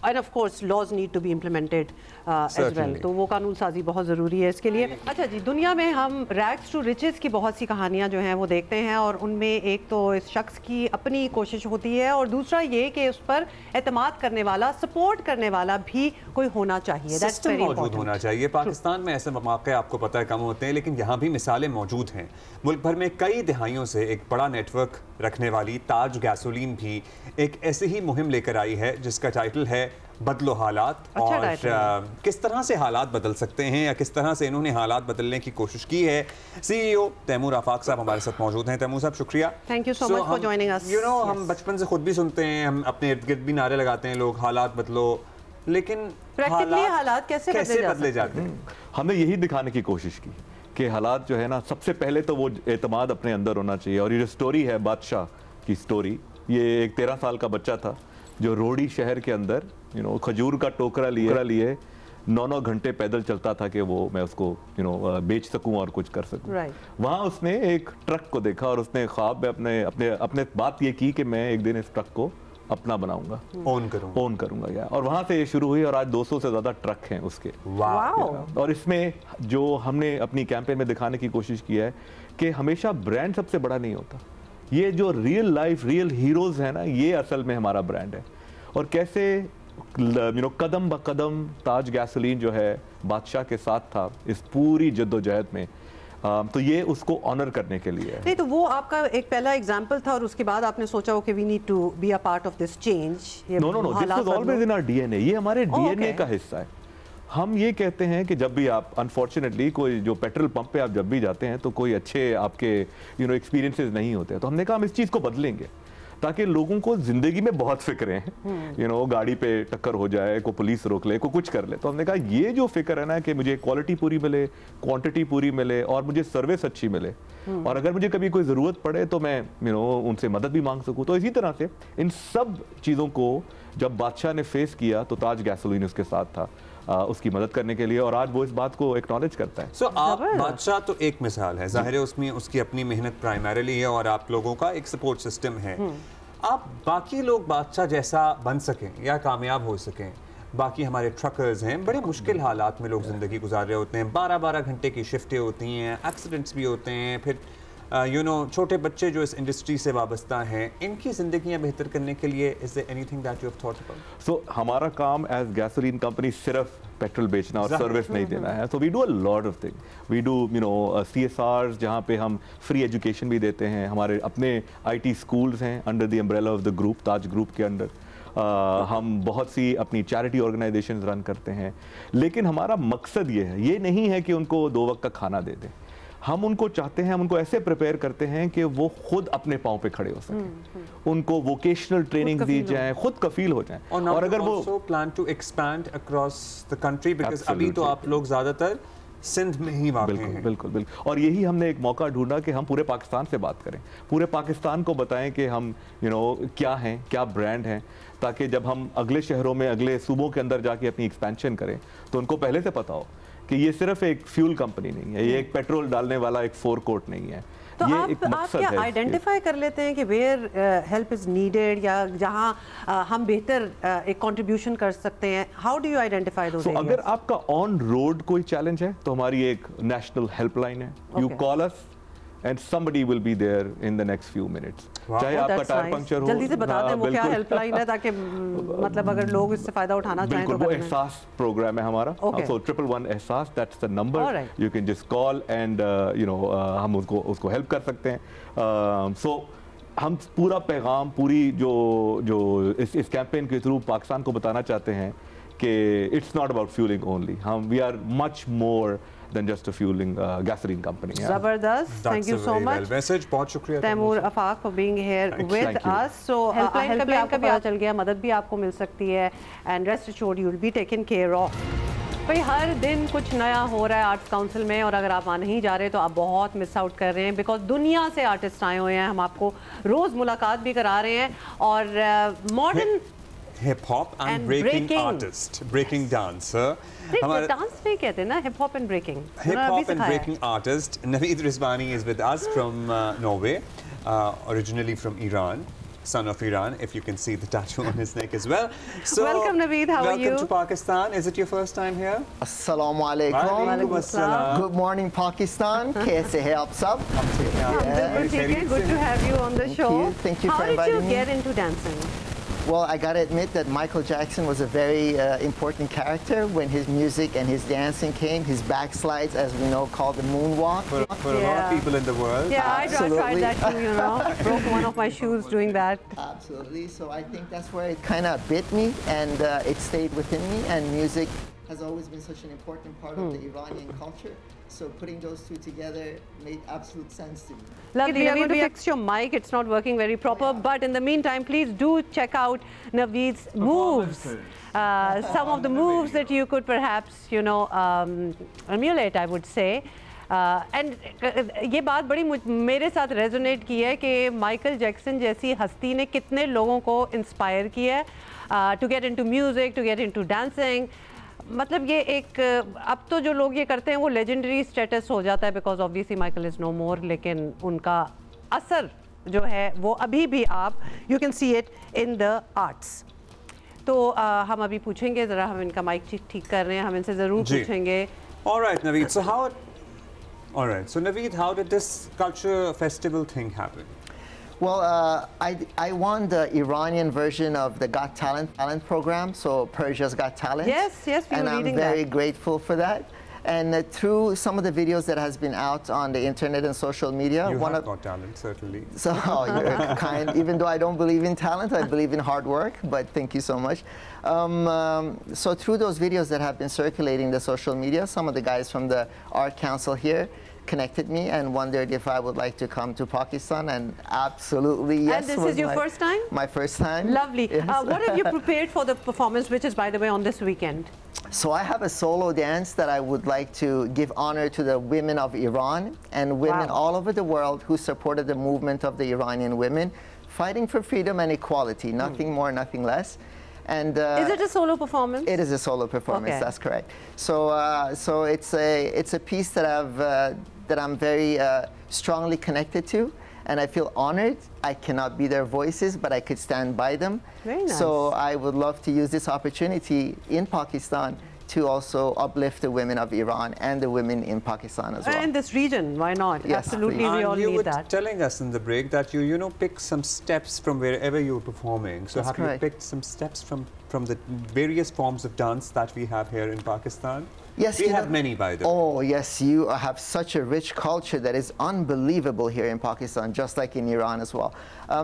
and of course laws need to be implemented as well, तो वो कानून साजी बहुत ज़रूरी है इसके लिए। अच्छा जी, दुनिया में हम रैग्स टू रिचेस की बहुत सी कहानियाँ जो हैं वो देखते हैं, और उनमें एक तो इस शख्स की अपनी कोशिश होती है और दूसरा ये कि उस पर एतमाद करने वाला, सपोर्ट करने वाला भी कोई होना चाहिए, सिस्टम मौजूद होना चाहिए। पाकिस्तान में ऐसे मौके आपको पता है कम होते हैं, लेकिन यहाँ भी मिसालें मौजूद हैं। मुल्क भर में कई दिहाइयों से एक बड़ा नेटवर्क रखने वाली ताज गैसोलीन भी एक ऐसी ही मुहिम लेकर आई है जिसका टाइटल है बदलो हालात। और किस तरह से हालात बदल सकते हैं या किस तरह से इन्होंने हालात बदलने की कोशिश की है। CEO तैमूर आफाक साहब हमारे साथ मौजूद हैं। तैमूर साहब शुक्रिया, thank you so much for joining us. हम बचपन से खुद भी सुनते हैं, हम अपने इर्द गिर्द भी नारे लगाते हैं, लोग हालात बदलो, लेकिन हालात कैसे बदले जाते हैं? हमने यही दिखाने की कोशिश की कि हालात जो है ना, सबसे पहले तो वो एतमाद अपने अंदर होना चाहिए। और ये जो स्टोरी है बादशाह की स्टोरी, ये एक 13 साल का बच्चा था जो रोडी शहर के अंदर खजूर का टोकरा लिए 9-9 घंटे पैदल चलता था कि वो मैं उसको बेच सकूं और कुछ कर सकूं। वहाँ उसने एक ट्रक को देखा और उसने ख्वाब में अपने बात ये की कि मैं एक दिन इस ट्रक को अपना बनाऊंगा, ओन करूंगा या, और वहां से ये शुरू हुई और आज 200 से ज्यादा ट्रक हैं उसके। और इसमें जो हमने अपनी कैंपेन में दिखाने की कोशिश की है कि हमेशा ब्रांड सबसे बड़ा नहीं होता, ये जो रियल लाइफ रियल हीरोज है ना, ये असल में हमारा ब्रांड है। और कैसे कदम ब कदम ताज गैसोलीन जो है बादशाह के साथ था इस पूरी जद्दोजहद में, तो ये उसको ऑनर करने के लिए है। नहीं तो वो आपका एक पहला एग्जांपल था और उसके बाद आपने सोचा हो कि we need to be a part of this change. No, this was always in our DNA, ये हमारे डीएनए का हिस्सा है। हम ये कहते हैं कि जब भी आप अनफॉर्चुनेटली कोई जो पेट्रोल पंप पे आप जब भी जाते हैं तो कोई अच्छे आपके एक्सपीरियंसेस नहीं होते, तो हमने कहा हम इस चीज़ को बदलेंगे ताकि लोगों को जिंदगी में बहुत फिक्रें हैं, गाड़ी पे टक्कर हो जाए, को पुलिस रोक ले, को कुछ कर ले, तो हमने कहा ये जो फिक्र है ना कि मुझे क्वालिटी पूरी मिले, क्वांटिटी पूरी मिले और मुझे सर्विस अच्छी मिले, और अगर मुझे कभी कोई ज़रूरत पड़े तो मैं उनसे मदद भी मांग सकूं। तो इसी तरह से इन सब चीज़ों को जब बादशाह ने फेस किया तो ताज गैसोलीन उसके साथ था उसकी मदद करने के लिए, और आज वो इस बात को एक्नॉलेज करता है। सो आप बादशाह तो एक मिसाल है, जाहिर है उसमें उसकी अपनी मेहनत प्राइमरीली है और आप लोगों का एक सपोर्ट सिस्टम है। आप बाकी लोग बादशाह जैसा बन सकें या कामयाब हो सकें, बाकी हमारे ट्रकर्स हैं, बड़े मुश्किल हालात में लोग ज़िंदगी गुजार रहे होते हैं, 12-12 घंटे की शिफ्टें होती हैं, एक्सीडेंट्स भी होते हैं, फिर छोटे बच्चे जो इस इंडस्ट्री से वाबस्ता हैं, इनकी ज़िंदगियां बेहतर करने के लिए is there anything that you have thought about? So हमारा काम एज गैसोलीन कंपनी सिर्फ पेट्रोल बेचना और सर्विस नहीं देना है, so we do a lot of thing. We do CSRs जहाँ पे हम फ्री एजुकेशन भी देते हैं, हमारे अपने IT स्कूल्स हैं under the umbrella of the group, Taj group के अंडर। हम बहुत सी अपनी चैरिटी ऑर्गेनाइजेशंस रन करते हैं, लेकिन हमारा मकसद ये नहीं है कि उनको 2 वक्त का खाना दे दें। हम उनको चाहते हैं, हम उनको ऐसे प्रिपेयर करते हैं कि वो खुद अपने पाँव पे खड़े हो सकें, उनको वोकेशनल ट्रेनिंग दी जाए, खुद कफील हो जाएं। और अगर वो plan to expand across the country, because अभी तो आप लोग ज़्यादातर सिंध में ही वाक़ हैं। बिल्कुल। और यही हमने एक मौका ढूंढा कि हम पूरे पाकिस्तान से बात करें, पूरे पाकिस्तान को बताएं कि हम क्या हैं, क्या ब्रांड हैं, ताकि जब हम अगले शहरों में, अगले सूबों के अंदर जाके अपनी एक्सपेंशन करें तो उनको पहले से पता हो कि ये सिर्फ एक फ्यूल कंपनी नहीं है, ये एक पेट्रोल डालने वाला एक फोरकोर्ट नहीं है। तो ये आप क्या आइडेंटिफाई कर लेते हैं कि वेयर हेल्प इज नीडेड या जहां हम बेहतर एक कंट्रीब्यूशन कर सकते हैं? How do you identify those areas? अगर आपका ऑन रोड कोई चैलेंज है तो हमारी एक नेशनल हेल्पलाइन है, you call us and somebody will be there in the next few minutes. चाहे आपका टायर पंक्चर हो, जल्दी से बता दें वो क्या हेल्पलाइन है, ताकि मतलब अगर लोग इससे फायदा उठाना चाहें तो। वो एहसास प्रोग्राम है हमारा, so 111 एहसास, that's the number. You can just call and हम उसको हेल्प कर सकते हैं। So हम पूरा पैगाम, पूरी जो इस कैंपेन के थ्रू पाकिस्तान को बताना चाहते हैं कि it's not about fueling only. We are much more than just a fueling gasoline company. Zabardast. Thank you so much. Message बहुत शुक्रिया Taimur Afaq for being here with us. So helpline का भी आपको पता चल गया, मदद भी आपको मिल सकती है, and rest assured you will be taken care of. भाई हर दिन कुछ नया हो रहा है आर्ट्स काउंसिल में, और अगर आप वहाँ नहीं जा रहे तो आप बहुत मिस आउट कर रहे हैं, बिकॉज दुनिया से आर्टिस्ट आए हुए हैं, हम आपको रोज़ मुलाकात भी करा रहे हैं, और modern hip hop and breaking artist, breaking dancer, हमारे डांस नहीं कहते ना, hip hop and breaking, hip hop and breaking artist Naveed Rizwani is with us from Norway, originally from Iran, son of Iran, if you can see the tattoo on his neck as well. So welcome Naveed, how are you? Welcome to Pakistan. Is it your first time here? Assalamu alaikum. Walaikum assalam. Good morning Pakistan. कैसे हैं आप सब? Good to have you on the show. Thank you for inviting me. How did you get into dancing? Well, I gotta admit that Michael Jackson was a very important character when his music and his dancing came. His backslides, as we know, called the moonwalk. For a lot of people in the world. Yeah, I tried that too, broke one of my shoes doing that. Absolutely. So I think that's where it kind of bit me, and it stayed within me. And music has always been such an important part of the Iranian culture. So putting those two together made absolute sense to me. Lovely. We are going to fix your mic. It's not working very proper. But in the meantime, please do check out Naveed's moves. Some of the moves that you could perhaps, emulate, I would say. And ये बात बड़ी मेरे साथ resonate की है कि Michael Jackson जैसी हस्ती ने कितने लोगों को इंस्पायर किया है to get into music, to get into dancing. मतलब ये एक अब तो जो लोग ये करते हैं वो लेजेंडरी स्टेटस हो जाता है, because obviously Michael is no more, लेकिन उनका असर जो है वो अभी भी आप you can see it in the arts. तो हम अभी पूछेंगे, ज़रा हम इनका माइक ठीक कर रहे हैं, हम इनसे ज़रूर पूछेंगे। All right, Naveed. All right. So Naveed, how did this culture festival thing happen? Well, I won the Iranian version of the Got Talent program, so Persia's Got Talent. Yes, we were and reading I'm very that. grateful for that. And through some of the videos that has been out on the internet and social media, You have got talent, certainly. So you're kind. Even though I don't believe in talent, I believe in hard work. But thank you so much. So through those videos that have been circulating the social media, some of the guys from the Art Council here connected me and wondered if I would like to come to Pakistan, and absolutely yes. And this is your first time? My first time. Lovely. Yes. What have you prepared for the performance, which is, by the way, on this weekend? So I have a solo dance that I would like to give honor to the women of Iran and women all over the world who supported the movement of the Iranian women, fighting for freedom and equality, nothing more, nothing less. And is it a solo performance? It is a solo performance. Okay. That's correct. So it's a piece that I'm very strongly connected to, and I feel honored. I cannot be their voices, but I could stand by them. Very nice. So I would love to use this opportunity in Pakistan to also uplift the women of Iran and the women in Pakistan as well. In this region, why not? Yes, Absolutely, please. we all you need were that. telling us in the break that you pick some steps from wherever you're performing. So That's have correct. you picked some steps from the various forms of dance that we have here in Pakistan? Yes, we have many, by the way. Oh, yes, you have such a rich culture that is unbelievable here in Pakistan, just like in Iran as well.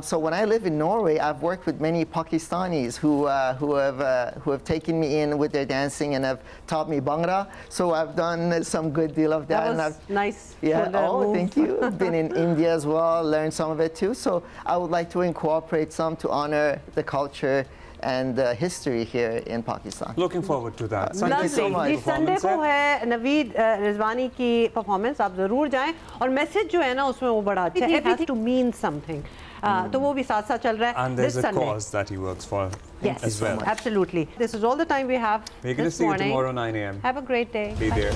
So when I live in Norway, I've worked with many Pakistanis who have taken me in with their dancing and have taught me Bhangra. So I've done some good deal of that. That was nice. Yeah. Oh, move. thank you. Been in India as well, learned some of it too. So I would like to incorporate some to honor the culture and history here in Pakistan. Looking forward to that. Thank you so much. जी Sunday को है नवीद रिजवानी की performance, आप जरूर जाएं और message जो है ना उसमें वो बड़ा अच्छा है, it has to mean something. तो वो भी साथ साथ चल रहा है. And there's a cause that he works for as well. Absolutely. This is all the time we have We're going to this see you morning. tomorrow 9 a.m. Have a great day. Be Bye. there.